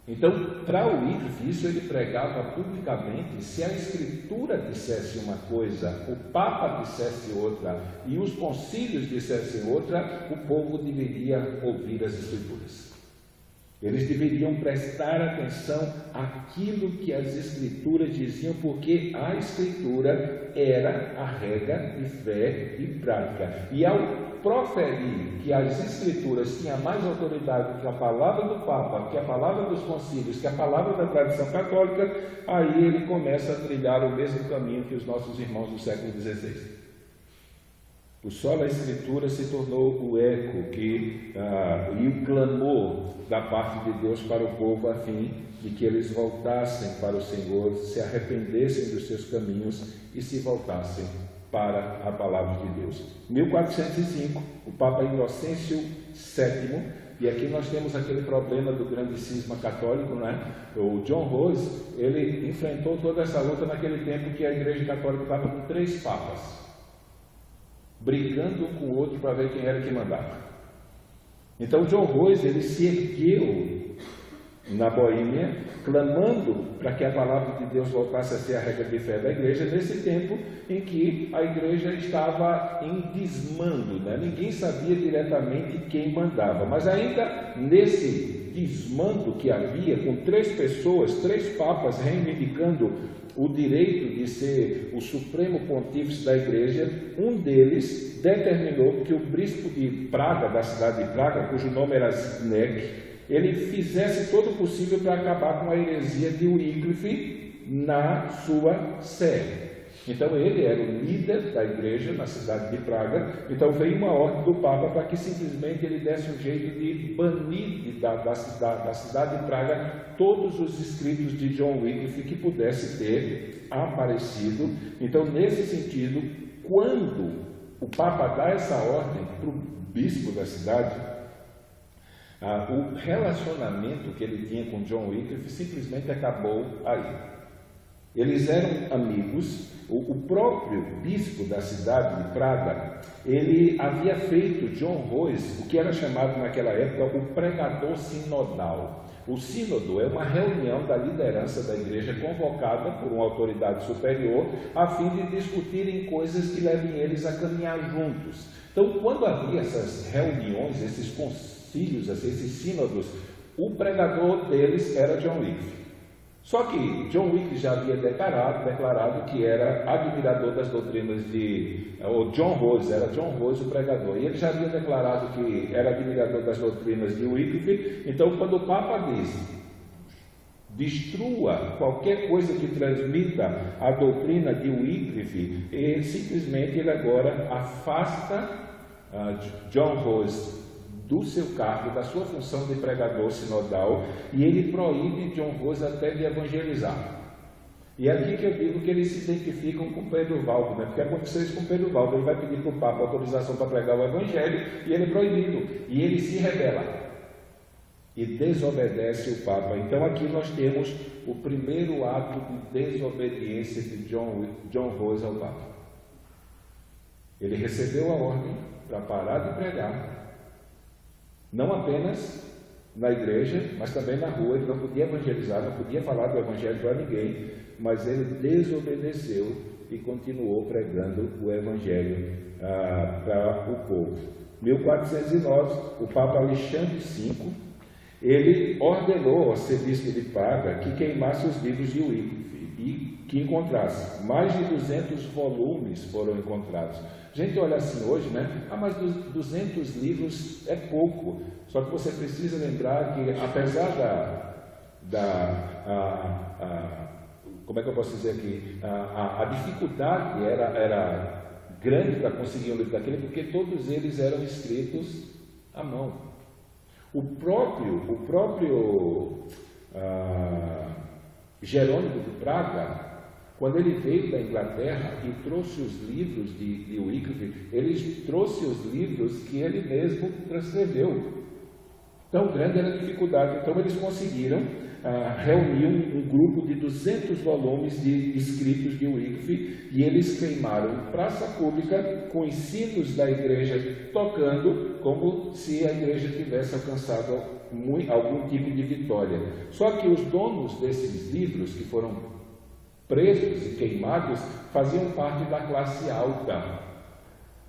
Então, para o Wycliffe, isso ele pregava publicamente. Se a Escritura dissesse uma coisa, o Papa dissesse outra e os concílios dissessem outra, o povo deveria ouvir as Escrituras. Eles deveriam prestar atenção àquilo que as Escrituras diziam, porque a Escritura era a regra de fé e prática. E ao proferir que as Escrituras tinham mais autoridade que a palavra do Papa, que a palavra dos concílios, que a palavra da tradição católica, aí ele começa a trilhar o mesmo caminho que os nossos irmãos do século XVI. O sola Escritura se tornou o eco e o clamor da parte de Deus para o povo, a fim de que eles voltassem para o Senhor, se arrependessem dos seus caminhos e se voltassem para a palavra de Deus. 1405, o Papa Inocêncio VII, e aqui nós temos aquele problema do grande cisma católico, né? O John Royce, ele enfrentou toda essa luta naquele tempo que a Igreja Católica estava com 3 papas, brigando um com o outro para ver quem era que mandava. Então John Royce, ele se ergueu na Boêmia, clamando para que a palavra de Deus voltasse a ser a regra de fé da igreja, nesse tempo em que a igreja estava em desmando, né? Ninguém sabia diretamente quem mandava, mas ainda nesse desmando que havia, com 3 pessoas, 3 papas reivindicando o direito de ser o supremo pontífice da igreja, um deles determinou que o bispo de Praga, da cidade de Praga, cujo nome era Zdeněk, ele fizesse todo o possível para acabar com a heresia de Wycliffe na sua sé. Então ele era o líder da igreja na cidade de Praga. Então veio uma ordem do Papa para que simplesmente ele desse um jeito de banir da cidade de Praga todos os escritos de John Wycliffe que pudesse ter aparecido. Então, nesse sentido, quando o Papa dá essa ordem para o bispo da cidade, o relacionamento que ele tinha com John Wycliffe simplesmente acabou aí. Eles eram amigos. O próprio bispo da cidade de Praga, ele havia feito John Royce o que era chamado naquela época o pregador sinodal. O sínodo é uma reunião da liderança da igreja convocada por uma autoridade superior a fim de discutirem coisas que levem eles a caminhar juntos. Então, quando havia essas reuniões, esses concílios, esses sínodos, o pregador deles era John Wycliffe. Só que John Wycliffe já havia declarado que era admirador das doutrinas John Royce, era John Royce o pregador, e ele já havia declarado que era admirador das doutrinas de Wycliffe. Então, quando o Papa diz, destrua qualquer coisa que transmita a doutrina de Wycliffe, ele agora afasta John Royce do seu cargo, da sua função de pregador sinodal, e ele proíbe John Royce até de evangelizar. E é aqui que eu digo que eles se identificam com Pedro Valdo, né? Porque aconteceu isso com Pedro Valdo. Ele vai pedir para o Papa autorização para pregar o Evangelho, e ele é proibido, e ele se rebela e desobedece o Papa. Então aqui nós temos o primeiro ato de desobediência de John Royce ao Papa. Ele recebeu a ordem para parar de pregar, não apenas na igreja, mas também na rua. Ele não podia evangelizar, não podia falar do Evangelho para ninguém, mas ele desobedeceu e continuou pregando o Evangelho para o povo. 1409, o Papa Alexandre V, ele ordenou ao arcebispo de Praga que queimasse os livros de Wycliffe e que encontrasse. Mais de 200 volumes foram encontrados. A gente olha assim hoje, né? Mas 200 livros é pouco. Só que você precisa lembrar que, apesar como é que eu posso dizer aqui? A dificuldade era grande para conseguir um livro daquele, porque todos eles eram escritos à mão. O próprio Jerônimo de Praga, quando ele veio da Inglaterra e trouxe os livros de Wycliffe, ele trouxe os livros que ele mesmo transcreveu. Tão grande era a dificuldade. Então eles conseguiram reunir um grupo de 200 volumes de escritos de Wycliffe, e eles queimaram em praça pública com ensinos da igreja, tocando como se a igreja tivesse alcançado algum tipo de vitória. Só que os donos desses livros, que foram presos e queimados, faziam parte da classe alta,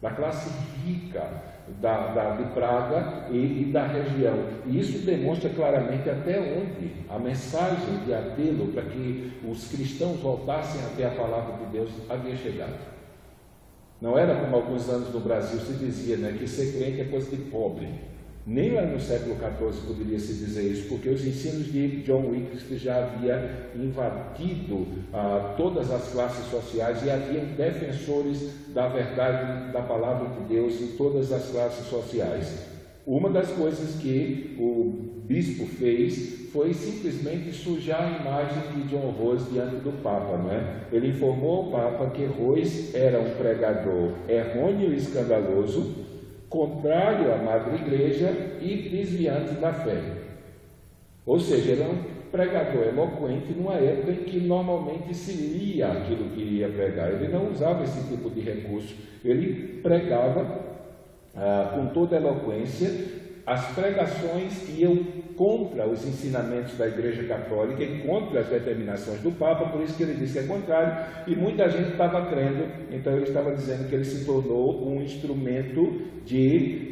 da classe rica de Praga e da região. E isso demonstra claramente até onde a mensagem de apelo para que os cristãos voltassem até a palavra de Deus havia chegado. Não era como alguns anos no Brasil se dizia, né, que ser crente é coisa de pobre. Nem lá no século XIV poderia se dizer isso, porque os ensinos de John Wycliffe já havia invadido todas as classes sociais, e havia defensores da verdade da palavra de Deus em todas as classes sociais. Uma das coisas que o bispo fez foi simplesmente sujar a imagem de John Rose diante do Papa, não é? Ele informou ao Papa que Rose era um pregador errôneo e escandaloso, contrário à Madre Igreja e desviante da fé. Ou seja, ele era um pregador eloquente numa época em que normalmente se lia aquilo que ia pregar. Ele não usava esse tipo de recurso. Ele pregava com toda a eloquência. As pregações iam contra os ensinamentos da Igreja Católica e contra as determinações do Papa, por isso que ele disse que é contrário, e muita gente estava crendo. Então ele estava dizendo que ele se tornou um instrumento de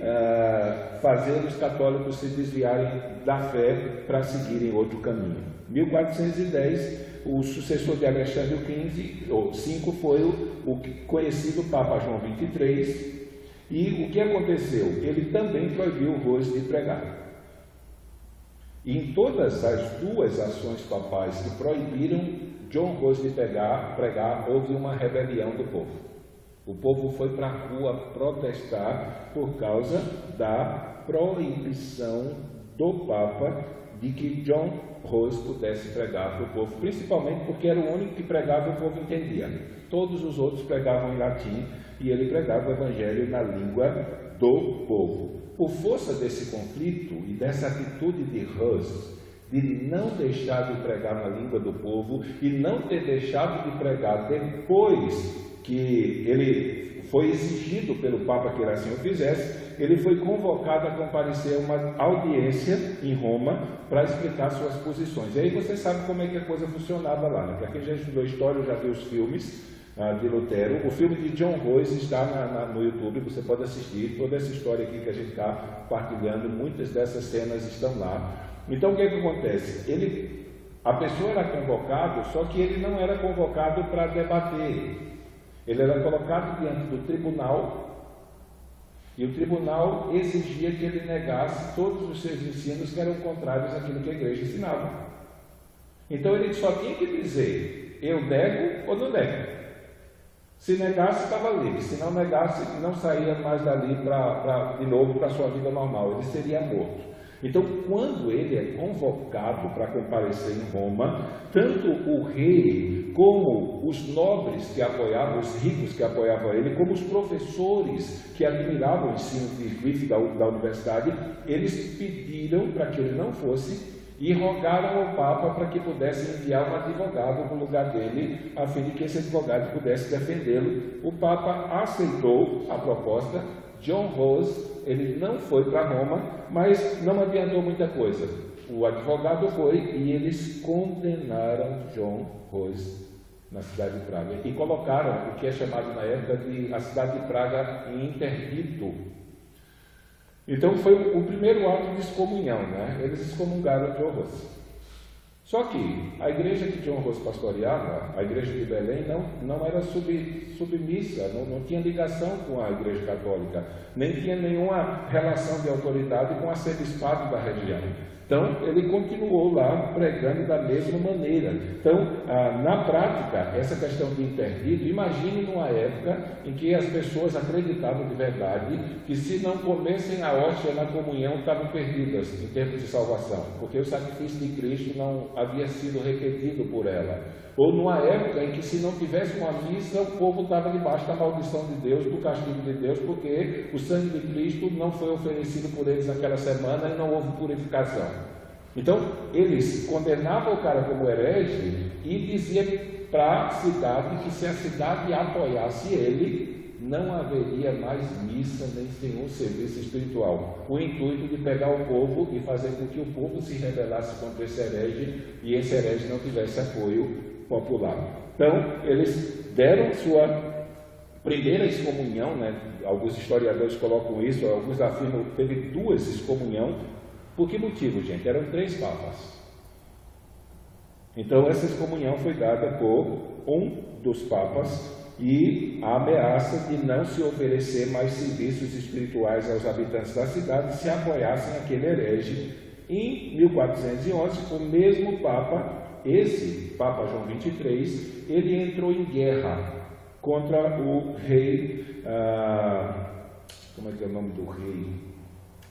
fazer os católicos se desviarem da fé para seguirem outro caminho. 1410, o sucessor de Alexandre V foi o conhecido Papa João XXIII, e o que aconteceu? Ele também proibiu Rose de pregar. E em todas as duas ações papais que proibiram John Rose de pregar, houve uma rebelião do povo. O povo foi para a rua protestar por causa da proibição do Papa de que John Rose pudesse pregar para o povo, principalmente porque era o único que pregava e o povo entendia. Todos os outros pregavam em latim e ele pregava o Evangelho na língua do povo. Por força desse conflito e dessa atitude de Rose, de não deixar de pregar na língua do povo e não ter deixado de pregar depois que ele foi exigido pelo Papa que ele assim o fizesse, ele foi convocado a comparecer a uma audiência em Roma para explicar suas posições. E aí você sabe como é que a coisa funcionava lá, né? Para quem já estudou história, já viu os filmes de Lutero. O filme de John Rose está no YouTube, você pode assistir toda essa história aqui que a gente está partilhando, muitas dessas cenas estão lá. Então o que é que acontece? A pessoa era convocado, só que ele não era convocado para debater. Ele era colocado diante do tribunal, e o tribunal exigia que ele negasse todos os seus ensinos que eram contrários àquilo que a igreja ensinava. Então ele só tinha que dizer, eu nego ou não nego. Se negasse, estava livre. Se não negasse, não saía mais dali de novo para a sua vida normal. Ele seria morto. Então, quando ele é convocado para comparecer em Roma, tanto o rei como os nobres que apoiavam, os ricos que apoiavam ele, como os professores que admiravam o ensino de Wycliffe da universidade, eles pediram para que ele não fosse e rogaram ao Papa para que pudesse enviar um advogado no lugar dele, a fim de que esse advogado pudesse defendê-lo. O Papa aceitou a proposta. John Rose, ele não foi para Roma, mas não adiantou muita coisa. O advogado foi e eles condenaram John Rose na cidade de Praga e colocaram o que é chamado na época de a cidade de Praga em interdito. Então foi o primeiro ato de excomunhão, né? Eles excomungaram John Rose. Só que a igreja que John Hus pastoreava, a igreja de Belém, não era submissa, não tinha ligação com a igreja católica, nem tinha nenhuma relação de autoridade com o arcebispado da região. Então, ele continuou lá pregando da mesma maneira. Então, na prática, essa questão de interdito, imagine numa época em que as pessoas acreditavam de verdade que se não comessem a hóstia na comunhão, estavam perdidas em termos de salvação, porque o sacrifício de Cristo não havia sido repetido por ela. Ou numa época em que se não tivesse uma missa, o povo estava debaixo da maldição de Deus, do castigo de Deus, porque o sangue de Cristo não foi oferecido por eles naquela semana e não houve purificação. Então, eles condenavam o cara como herege e diziam para a cidade que se a cidade apoiasse ele, não haveria mais missa nem nenhum serviço espiritual, com o intuito de pegar o povo e fazer com que o povo se rebelasse contra esse herege e esse herege não tivesse apoio popular. Então, eles deram sua primeira excomunhão, né? Alguns historiadores colocam isso, alguns afirmam que teve 2 excomunhões. Por que motivo, gente? Eram 3 papas. Então, essa excomunhão foi dada por um dos papas e a ameaça de não se oferecer mais serviços espirituais aos habitantes da cidade se apoiassem aquele herege. Em 1411, o mesmo papa, esse Papa João XXIII, ele entrou em guerra contra o rei, como é que é o nome do rei?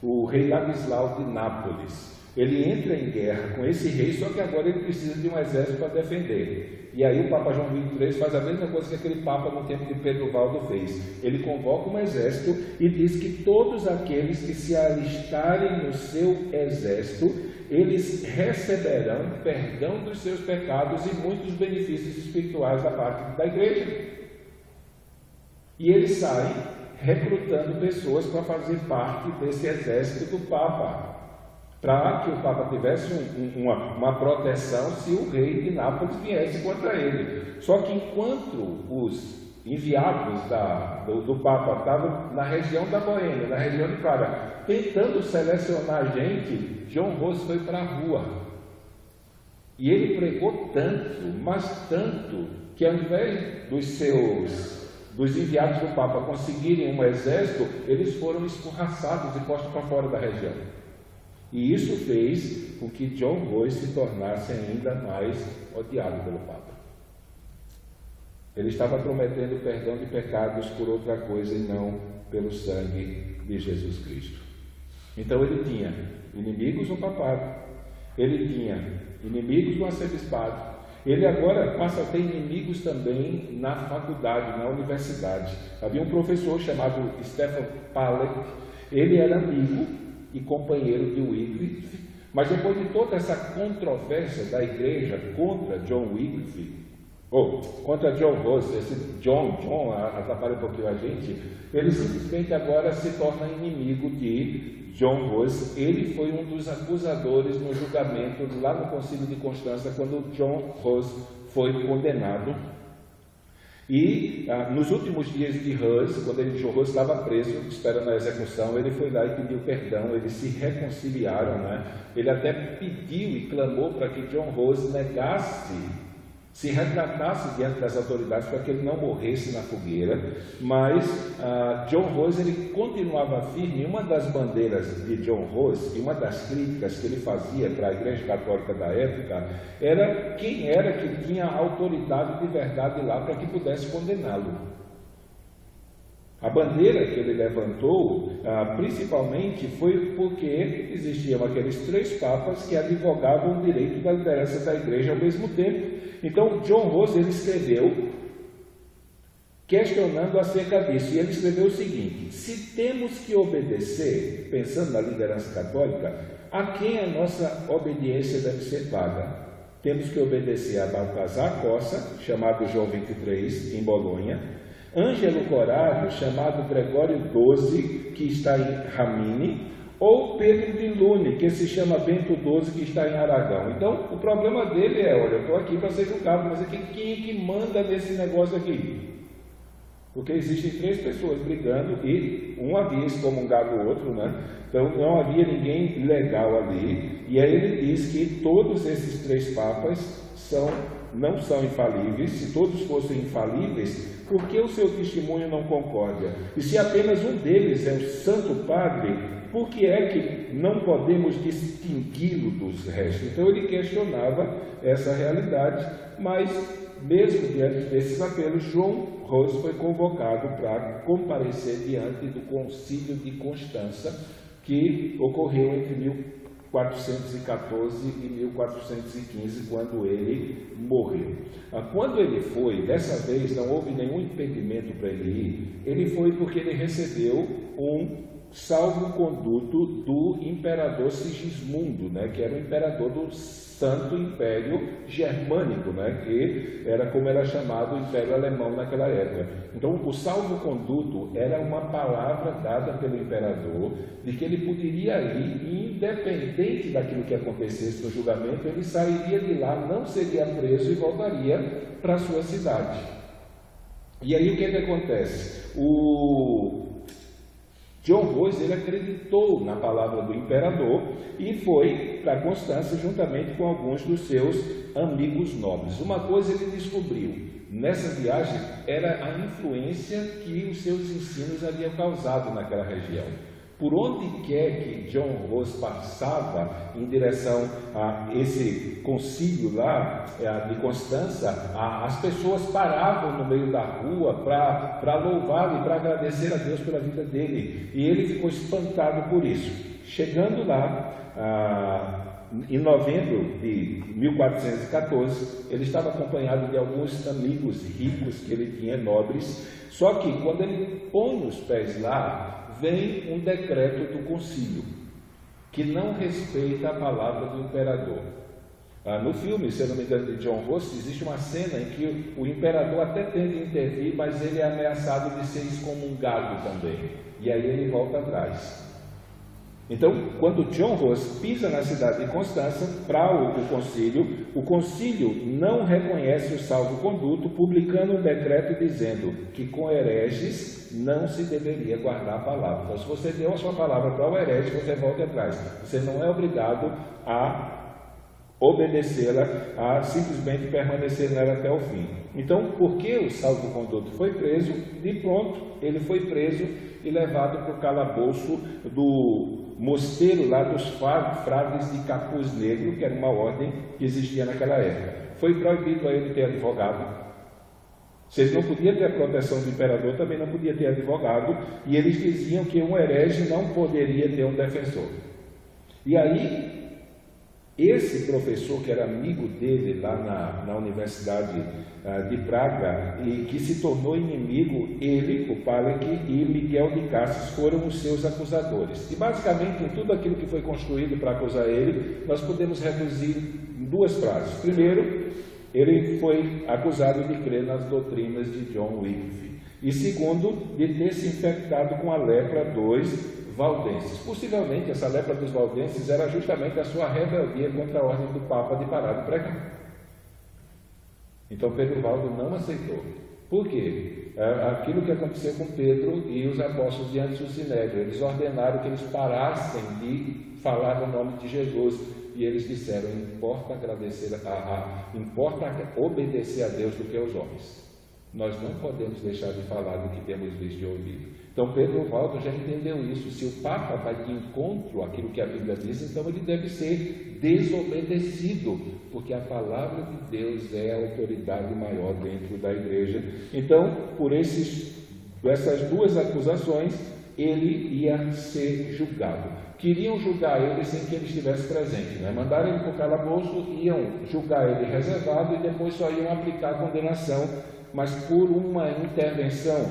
O rei Ladislau de Nápoles. Ele entra em guerra com esse rei, só que agora ele precisa de um exército para defender. E aí o Papa João XXIII faz a mesma coisa que aquele Papa no tempo de Pedro Valdo fez. Ele convoca um exército e diz que todos aqueles que se alistarem no seu exército, eles receberão perdão dos seus pecados e muitos benefícios espirituais da parte da igreja. E eles saem recrutando pessoas para fazer parte desse exército do Papa, para que o Papa tivesse uma proteção se o rei de Nápoles viesse contra ele. Só que enquanto os enviados do Papa estavam na região da Boêmia, na região de Praga, tentando selecionar gente, John Hus foi para a rua. E ele pregou tanto, mas tanto, que ao invés dos enviados do Papa conseguirem um exército, eles foram escorraçados e postos para fora da região. E isso fez com que John Hus se tornasse ainda mais odiado pelo Papa. Ele estava prometendo perdão de pecados por outra coisa e não pelo sangue de Jesus Cristo. Então ele tinha inimigos no papado, ele tinha inimigos no arcebispado, ele agora passa a ter inimigos também na faculdade, na universidade. Havia um professor chamado Stephen Pallet, ele era amigo e companheiro de Wycliffe, mas depois de toda essa controvérsia da igreja contra John Wycliffe, contra John Hus, esse John atrapalha um pouquinho a gente, ele simplesmente agora se torna inimigo de John Hus. Ele foi um dos acusadores no julgamento lá no Concílio de Constança, quando John Hus foi condenado. E nos últimos dias de Hus, quando John Hus estava preso, esperando a execução, ele foi lá e pediu perdão, eles se reconciliaram, né? Ele até pediu e clamou para que John Hus se retratasse diante das autoridades para que ele não morresse na fogueira, mas John Hus ele continuava firme. Uma das bandeiras de John Hus e uma das críticas que ele fazia para a Igreja Católica da época era quem era que tinha autoridade de verdade lá para que pudesse condená-lo. A bandeira que ele levantou, principalmente, foi porque existiam aqueles 3 papas que advogavam o direito da liderança da igreja ao mesmo tempo. Então, John Hus ele escreveu questionando acerca disso, e ele escreveu o seguinte: se temos que obedecer, pensando na liderança católica, a quem a nossa obediência deve ser paga? Temos que obedecer a Baltazar Cossa, chamado João XXIII, em Bolonha, Ângelo Corrado, chamado Gregório XII, que está em Ramini, ou Pedro de Lune, que se chama Bento XII, que está em Aragão. Então, o problema dele é, olha, eu estou aqui para ser julgado, mas quem é que manda nesse negócio aqui? Porque existem 3 pessoas brigando e um havia excomungado o outro, né? Então não havia ninguém legal ali. E aí ele diz que todos esses 3 papas não são infalíveis. Se todos fossem infalíveis, por que o seu testemunho não concorda? E se apenas um deles é o Santo Padre, por que é que não podemos distingui-lo dos restos? Então ele questionava essa realidade, mas mesmo diante desses apelos, João Hus foi convocado para comparecer diante do Concílio de Constança, que ocorreu entre 1414 e 1415, quando ele morreu. Quando ele foi, dessa vez não houve nenhum impedimento para ele ir, ele foi porque ele recebeu um salvo-conduto do imperador Sigismundo, né, que era o imperador do Santo Império Germânico, né, que era como era chamado o Império Alemão naquela época. Então, o salvo-conduto era uma palavra dada pelo imperador de que ele poderia ir e, independente daquilo que acontecesse no julgamento, ele sairia de lá, não seria preso e voltaria para a sua cidade. E aí o que acontece? O John Hus, ele acreditou na palavra do imperador e foi para Constança juntamente com alguns dos seus amigos nobres. Uma coisa ele descobriu nessa viagem era a influência que os seus ensinos haviam causado naquela região. Por onde quer que John Hus passava em direção a esse concílio lá de Constança, as pessoas paravam no meio da rua para louvá-lo e para agradecer a Deus pela vida dele. E ele ficou espantado por isso. Chegando lá, em novembro de 1414, ele estava acompanhado de alguns amigos ricos que ele tinha, nobres. Só que quando ele põe os pés lá, vem um decreto do concílio, que não respeita a palavra do imperador. No filme, se eu não me engano, de John Hus, existe uma cena em que o imperador até tenta intervir, mas ele é ameaçado de ser excomungado também. E aí ele volta atrás. Então, quando John Hus pisa na cidade de Constança para o concílio não reconhece o salvo-conduto, publicando um decreto dizendo que com hereges não se deveria guardar a palavra. Então, se você deu a sua palavra para o herege, você volta atrás. Você não é obrigado a obedecê-la, a simplesmente permanecer nela até o fim. Então, porque o salvo-conduto foi preso, de pronto, ele foi preso e levado para o calabouço do mosteiro lá dos frades de Capuz Negro, que era uma ordem que existia naquela época. Foi proibido a ele ter advogado. Se ele não podia ter a proteção do imperador, também não podia ter advogado, e eles diziam que um herege não poderia ter um defensor. E aí, esse professor, que era amigo dele lá na Universidade de Praga, e que se tornou inimigo, ele, o Pálenque e Miguel de Cassis foram os seus acusadores. E basicamente, em tudo aquilo que foi construído para acusar ele, nós podemos reduzir em 2 frases. Primeiro, ele foi acusado de crer nas doutrinas de John Wycliffe. E segundo, de ter se infectado com a lepra dos valdenses. Possivelmente essa lepra dos valdenses era justamente a sua rebeldia contra a ordem do Papa de parar de pregar. Então Pedro Valdo não aceitou. Por quê? Aquilo que aconteceu com Pedro e os apóstolos diante do Sinédrio. Eles ordenaram que eles parassem de falar o nome de Jesus. E eles disseram: importa obedecer a Deus do que aos homens. Nós não podemos deixar de falar do que temos visto e ouvido. Então Pedro Valdo já entendeu isso. Se o Papa vai de encontro àquilo que a Bíblia diz, então ele deve ser desobedecido, porque a palavra de Deus é a autoridade maior dentro da igreja. Então, por essas 2 acusações, ele ia ser julgado. Queriam julgar ele sem que ele estivesse presente, né? Mandaram ele para o calabouço, iam julgar ele reservado e depois só iam aplicar a condenação, mas por uma intervenção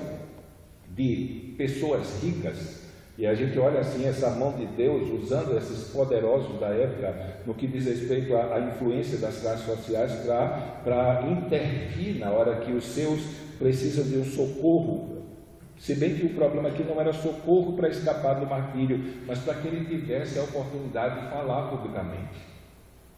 de pessoas ricas. E a gente olha assim essa mão de Deus usando esses poderosos da época no que diz respeito à influência das classes sociais para intervir na hora que os seus precisam de um socorro. Se bem que o problema aqui não era socorro para escapar do martírio, mas para que ele tivesse a oportunidade de falar publicamente.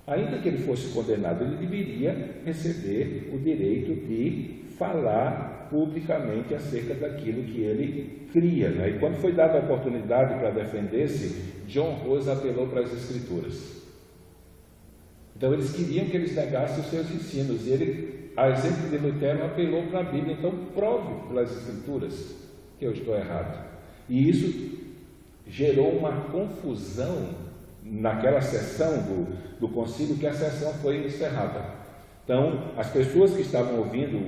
Ainda que ele fosse condenado, ele deveria receber o direito de falar publicamente acerca daquilo que ele cria, né? E quando foi dada a oportunidade para defender-se, John Rose apelou para as Escrituras. Então eles queriam que eles negassem os seus ensinos, e ele, a exemplo de Lutero, apelou para a Bíblia. Então prove pelas Escrituras que eu estou errado. E isso gerou uma confusão naquela sessão do concílio, que a sessão foi encerrada. Então, as pessoas que estavam ouvindo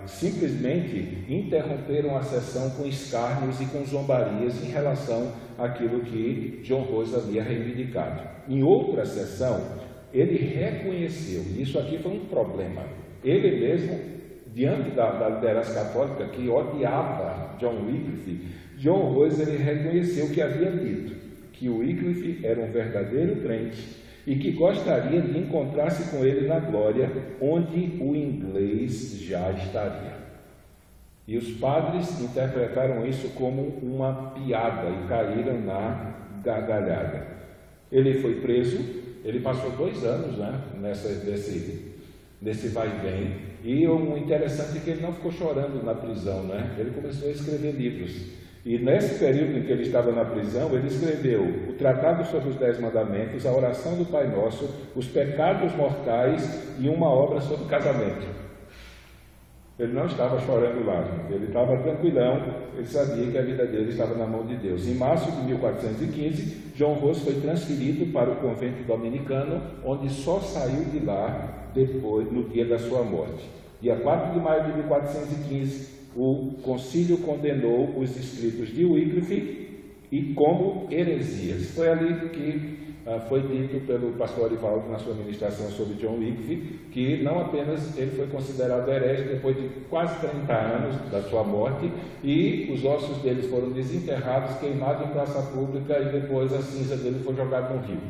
simplesmente interromperam a sessão com escárnios e com zombarias em relação àquilo que John Rose havia reivindicado. Em outra sessão, ele reconheceu, e isso aqui foi um problema, ele mesmo, diante da liderança católica que odiava John Wycliffe, John Rose ele reconheceu que havia dito que o Wycliffe era um verdadeiro crente e que gostaria de encontrar-se com ele na glória, onde o inglês já estaria. E os padres interpretaram isso como uma piada e caíram na gargalhada. Ele foi preso, ele passou 2 anos, né, nesse vai e vem, e o interessante é que ele não ficou chorando na prisão, né? Ele começou a escrever livros. E nesse período em que ele estava na prisão, ele escreveu o Tratado sobre os 10 Mandamentos, a Oração do Pai Nosso, os Pecados Mortais e uma obra sobre casamento. Ele não estava chorando lá, ele estava tranquilão, ele sabia que a vida dele estava na mão de Deus. Em março de 1415, John Rose foi transferido para o convento dominicano, onde só saiu de lá depois, no dia da sua morte. Dia 4 de maio de 1415, o concílio condenou os escritos de Wycliffe e como heresias. Foi ali que foi dito pelo pastor Arivaldo na sua ministração sobre John Wycliffe, que não apenas ele foi considerado herege depois de quase 30 anos da sua morte, e os ossos deles foram desenterrados, queimados em praça pública, e depois a cinza dele foi jogada no rio.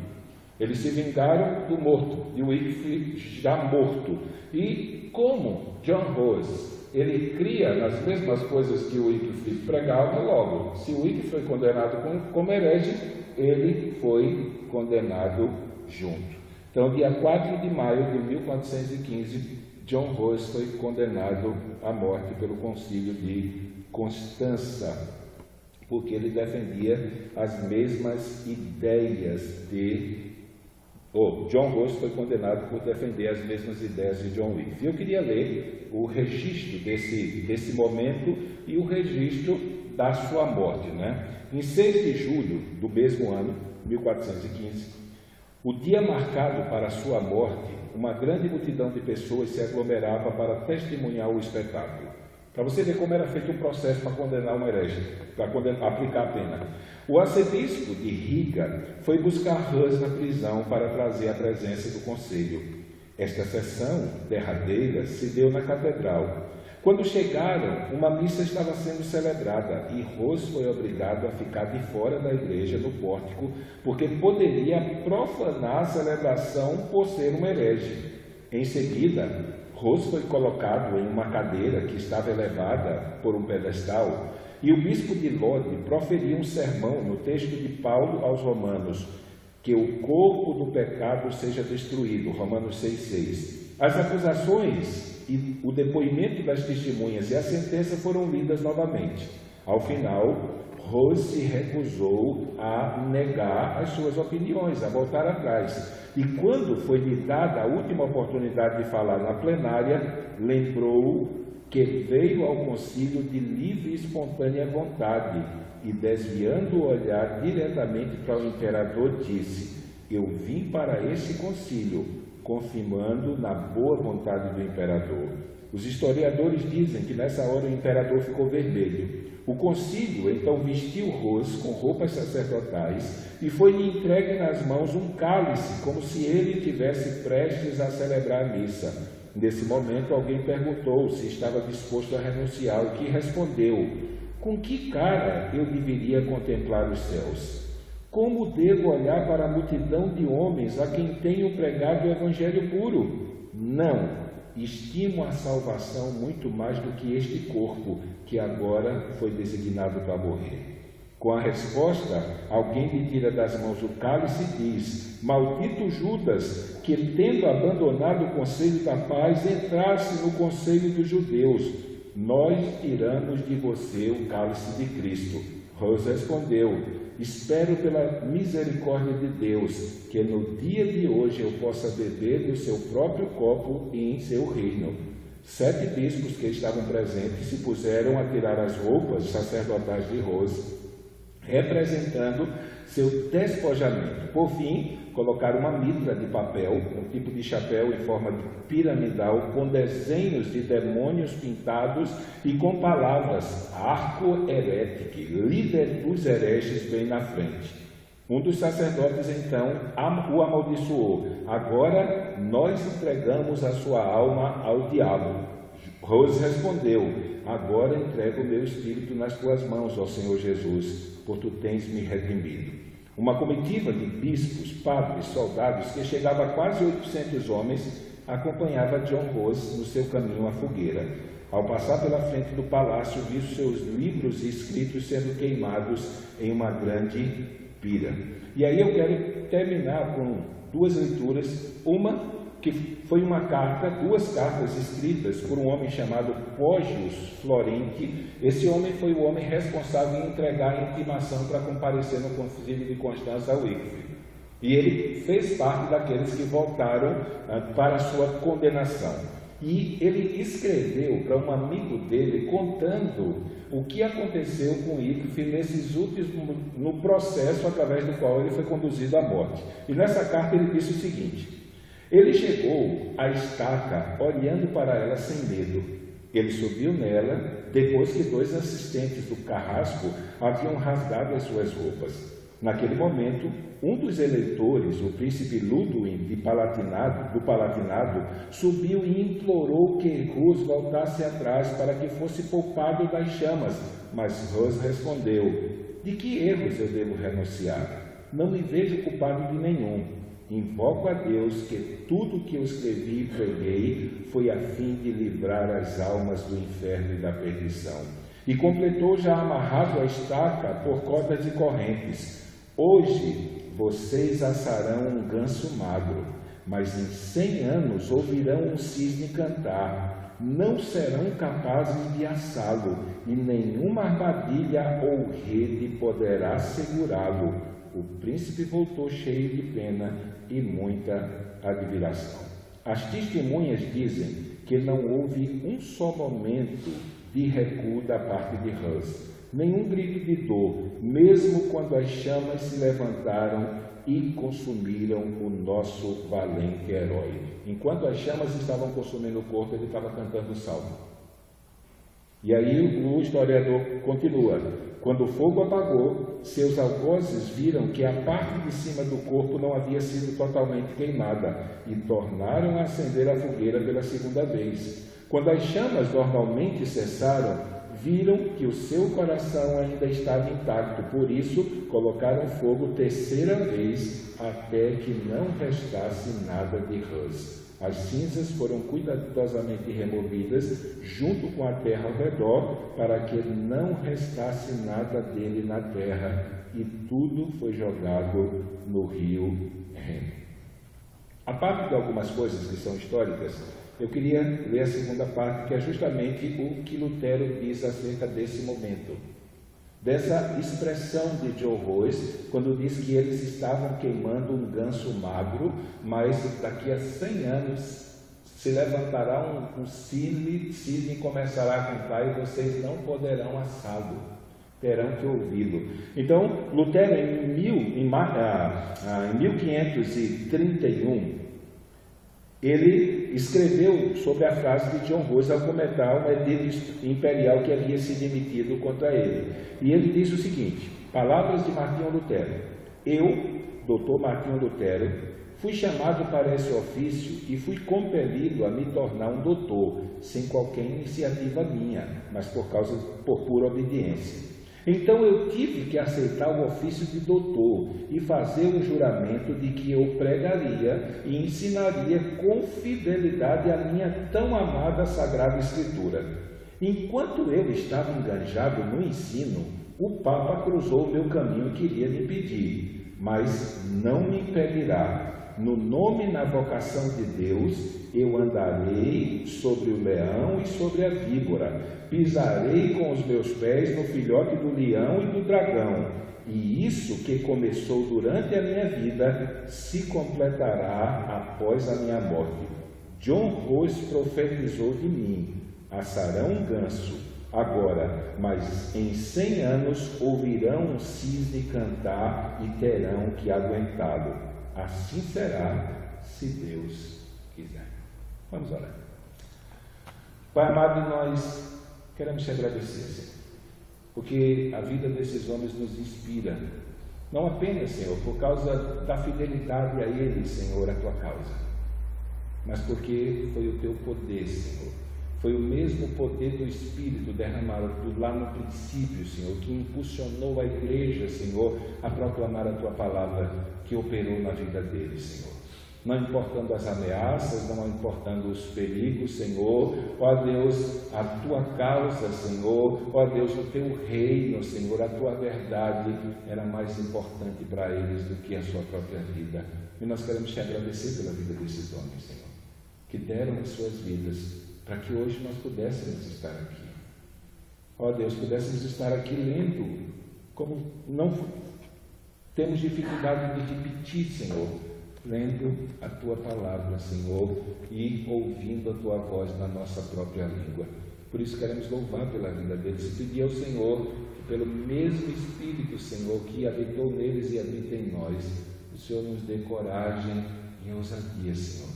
Eles se vingaram do morto, de Wycliffe já morto. E como John Rose ele cria nas mesmas coisas que o Wycliffe pregava, logo, se o Wycliffe foi condenado como herege, ele foi condenado junto. Então, dia 4 de maio de 1415, John Rose foi condenado à morte pelo concílio de Constança, porque ele defendia as mesmas ideias John Rose foi condenado por defender as mesmas ideias de John Wycliffe. Eu queria ler o registro desse momento e o registro da sua morte, né? Em 6 de julho do mesmo ano, 1415, o dia marcado para a sua morte, uma grande multidão de pessoas se aglomerava para testemunhar o espetáculo. Para você ver como era feito o processo para condenar um herege, para aplicar a pena. O arcebispo de Riga foi buscar Rose na prisão para trazer a presença do conselho. Esta sessão derradeira se deu na catedral. Quando chegaram, uma missa estava sendo celebrada e Rose foi obrigado a ficar de fora da igreja, no pórtico, porque poderia profanar a celebração por ser um herege. Em seguida, Rose foi colocado em uma cadeira que estava elevada por um pedestal, e o bispo de Lodi proferiu um sermão no texto de Paulo aos Romanos, que o corpo do pecado seja destruído, Romanos 6,6. As acusações e o depoimento das testemunhas e a sentença foram lidas novamente. Ao final, Rose se recusou a negar as suas opiniões, a voltar atrás. E quando foi lhe dada a última oportunidade de falar na plenária, lembrou que veio ao concílio de livre e espontânea vontade e, desviando o olhar diretamente para o imperador, disse: eu vim para esse concílio, confirmando na boa vontade do imperador. Os historiadores dizem que nessa hora o imperador ficou vermelho. O concílio então vestiu Rose com roupas sacerdotais e foi-lhe entregue nas mãos um cálice, como se ele tivesse prestes a celebrar a missa. Nesse momento, alguém perguntou se estava disposto a renunciar, o que respondeu: com que cara eu deveria contemplar os céus? Como devo olhar para a multidão de homens a quem tenho pregado o evangelho puro? Não, estimo a salvação muito mais do que este corpo, que agora foi designado para morrer. Com a resposta, alguém lhe tira das mãos o cálice e diz: maldito Judas, que tendo abandonado o conselho da paz, entrasse no conselho dos judeus. Nós tiramos de você o cálice de Cristo. Rose respondeu: espero pela misericórdia de Deus, que no dia de hoje eu possa beber do seu próprio copo e em seu reino. 7 bispos que estavam presentes se puseram a tirar as roupas sacerdotais de Rose, representando seu despojamento. Por fim, colocaram uma mitra de papel, um tipo de chapéu em forma de piramidal, com desenhos de demônios pintados e com palavras arco heretique, líder dos hereges, bem na frente. Um dos sacerdotes então o amaldiçoou: agora nós entregamos a sua alma ao diabo. Rose respondeu: agora entrego o meu espírito nas tuas mãos, ó Senhor Jesus, por tu tens me redimido. Uma comitiva de bispos, padres, soldados, que chegava a quase 800 homens, acompanhava John Rose no seu caminho à fogueira. Ao passar pela frente do palácio, viu seus livros e escritos sendo queimados em uma grande pira. E aí eu quero terminar com 2 leituras, uma que foi uma carta, 2 cartas escritas por um homem chamado Pógios Florente. Esse homem foi o homem responsável em entregar a intimação para comparecer no concílio de Constança a Wycliffe. E ele fez parte daqueles que votaram para a sua condenação. E ele escreveu para um amigo dele contando o que aconteceu com Wycliffe nesses últimos, no processo através do qual ele foi conduzido à morte. E nessa carta ele disse o seguinte: ele chegou à estaca olhando para ela sem medo. Ele subiu nela depois que 2 assistentes do carrasco haviam rasgado as suas roupas. Naquele momento, um dos eleitores, o príncipe Ludwig do Palatinado, subiu e implorou que Rose voltasse atrás para que fosse poupado das chamas. Mas Rose respondeu: de que erros eu devo renunciar? Não me vejo culpado de nenhum. Invoco a Deus que tudo que eu escrevi e preguei foi a fim de livrar as almas do inferno e da perdição. E completou, já amarrado à estaca por cordas e correntes: hoje vocês assarão um ganso magro, mas em 100 anos ouvirão um cisne cantar. Não serão capazes de assá-lo, e nenhuma armadilha ou rede poderá segurá-lo. O príncipe voltou cheio de pena e muita admiração. As testemunhas dizem que não houve um só momento de recuo da parte de Rose, nenhum grito de dor, mesmo quando as chamas se levantaram e consumiram o nosso valente herói. Enquanto as chamas estavam consumindo o corpo, ele estava cantando o salmo. E aí o historiador continua: quando o fogo apagou, seus algozes viram que a parte de cima do corpo não havia sido totalmente queimada e tornaram a acender a fogueira pela 2ª vez. Quando as chamas normalmente cessaram, viram que o seu coração ainda estava intacto, por isso colocaram fogo 3ª vez até que não restasse nada de Rose. As cinzas foram cuidadosamente removidas junto com a terra ao redor, para que não restasse nada dele na terra, e tudo foi jogado no rio Ren. A parte de algumas coisas que são históricas, eu queria ler a 2ª parte, que é justamente o que Lutero diz acerca desse momento, dessa expressão de John Rose, quando diz que eles estavam queimando um ganso magro, mas daqui a 100 anos se levantará um cisne começará a cantar e vocês não poderão assá-lo, terão que ouvi-lo. Então, Lutero, em 1531, ele escreveu sobre a frase de John Rose ao comentar um edito imperial que havia sido emitido contra ele. E ele diz o seguinte: palavras de Martinho Lutero: eu, Dr. Martinho Lutero, fui chamado para esse ofício e fui compelido a me tornar um doutor, sem qualquer iniciativa minha, mas por pura obediência. Então eu tive que aceitar o ofício de doutor e fazer um juramento de que eu pregaria e ensinaria com fidelidade a minha tão amada Sagrada Escritura. Enquanto eu estava enganjado no ensino, O Papa cruzou o meu caminho e queria me impedir, mas não me impedirá. No nome e na vocação de Deus, eu andarei sobre o leão e sobre a víbora, pisarei com os meus pés no filhote do leão e do dragão. E isso que começou durante a minha vida se completará após a minha morte. John Rose profetizou de mim: assarão um ganso agora, mas em 100 anos ouvirão um cisne cantar e terão que aguentá-lo. Assim será, se Deus quiser. Vamos orar. Pai amado, nós queremos te agradecer, Senhor, porque a vida desses homens nos inspira, não apenas, Senhor, por causa da fidelidade a eles, Senhor, a tua causa, mas porque foi o teu poder, Senhor, foi o mesmo poder do Espírito derramado lá no princípio, Senhor, que impulsionou a igreja, Senhor, a proclamar a tua palavra, que operou na vida deles, Senhor. Não importando as ameaças, não importando os perigos, Senhor, ó Deus, a tua causa, Senhor, ó Deus, o teu reino, Senhor, a tua verdade era mais importante para eles do que a sua própria vida. E nós queremos te agradecer pela vida desses homens, Senhor, que deram as suas vidas para que hoje nós pudéssemos estar aqui. Ó Deus, pudéssemos estar aqui lendo, como não temos dificuldade de repetir, Senhor, lendo a tua palavra, Senhor, e ouvindo a tua voz na nossa própria língua. Por isso queremos louvar pela vida deles e pedir ao Senhor que, pelo mesmo Espírito, Senhor, que habitou neles e habita em nós, o Senhor nos dê coragem e ousadia, Senhor,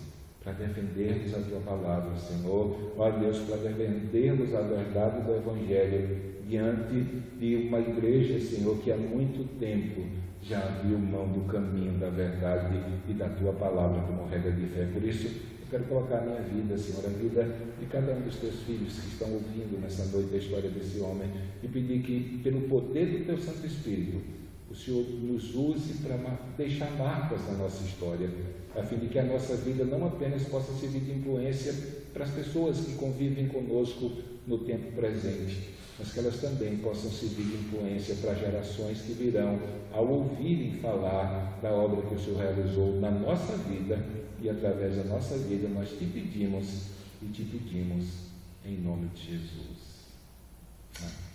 para defendermos a tua palavra, Senhor, ó Deus, para defendermos a verdade do Evangelho diante de uma igreja, Senhor, que há muito tempo já abriu mão do caminho da verdade e da tua palavra como regra de fé. Por isso, eu quero colocar a minha vida, Senhor, a vida de cada um dos teus filhos que estão ouvindo nessa noite a história desse homem, e pedir que, pelo poder do teu Santo Espírito, o Senhor nos use para deixar marcas na nossa história, a fim de que a nossa vida não apenas possa servir de influência para as pessoas que convivem conosco no tempo presente, mas que elas também possam servir de influência para gerações que virão ao ouvirem falar da obra que o Senhor realizou na nossa vida, e através da nossa vida nós te pedimos em nome de Jesus. Amém.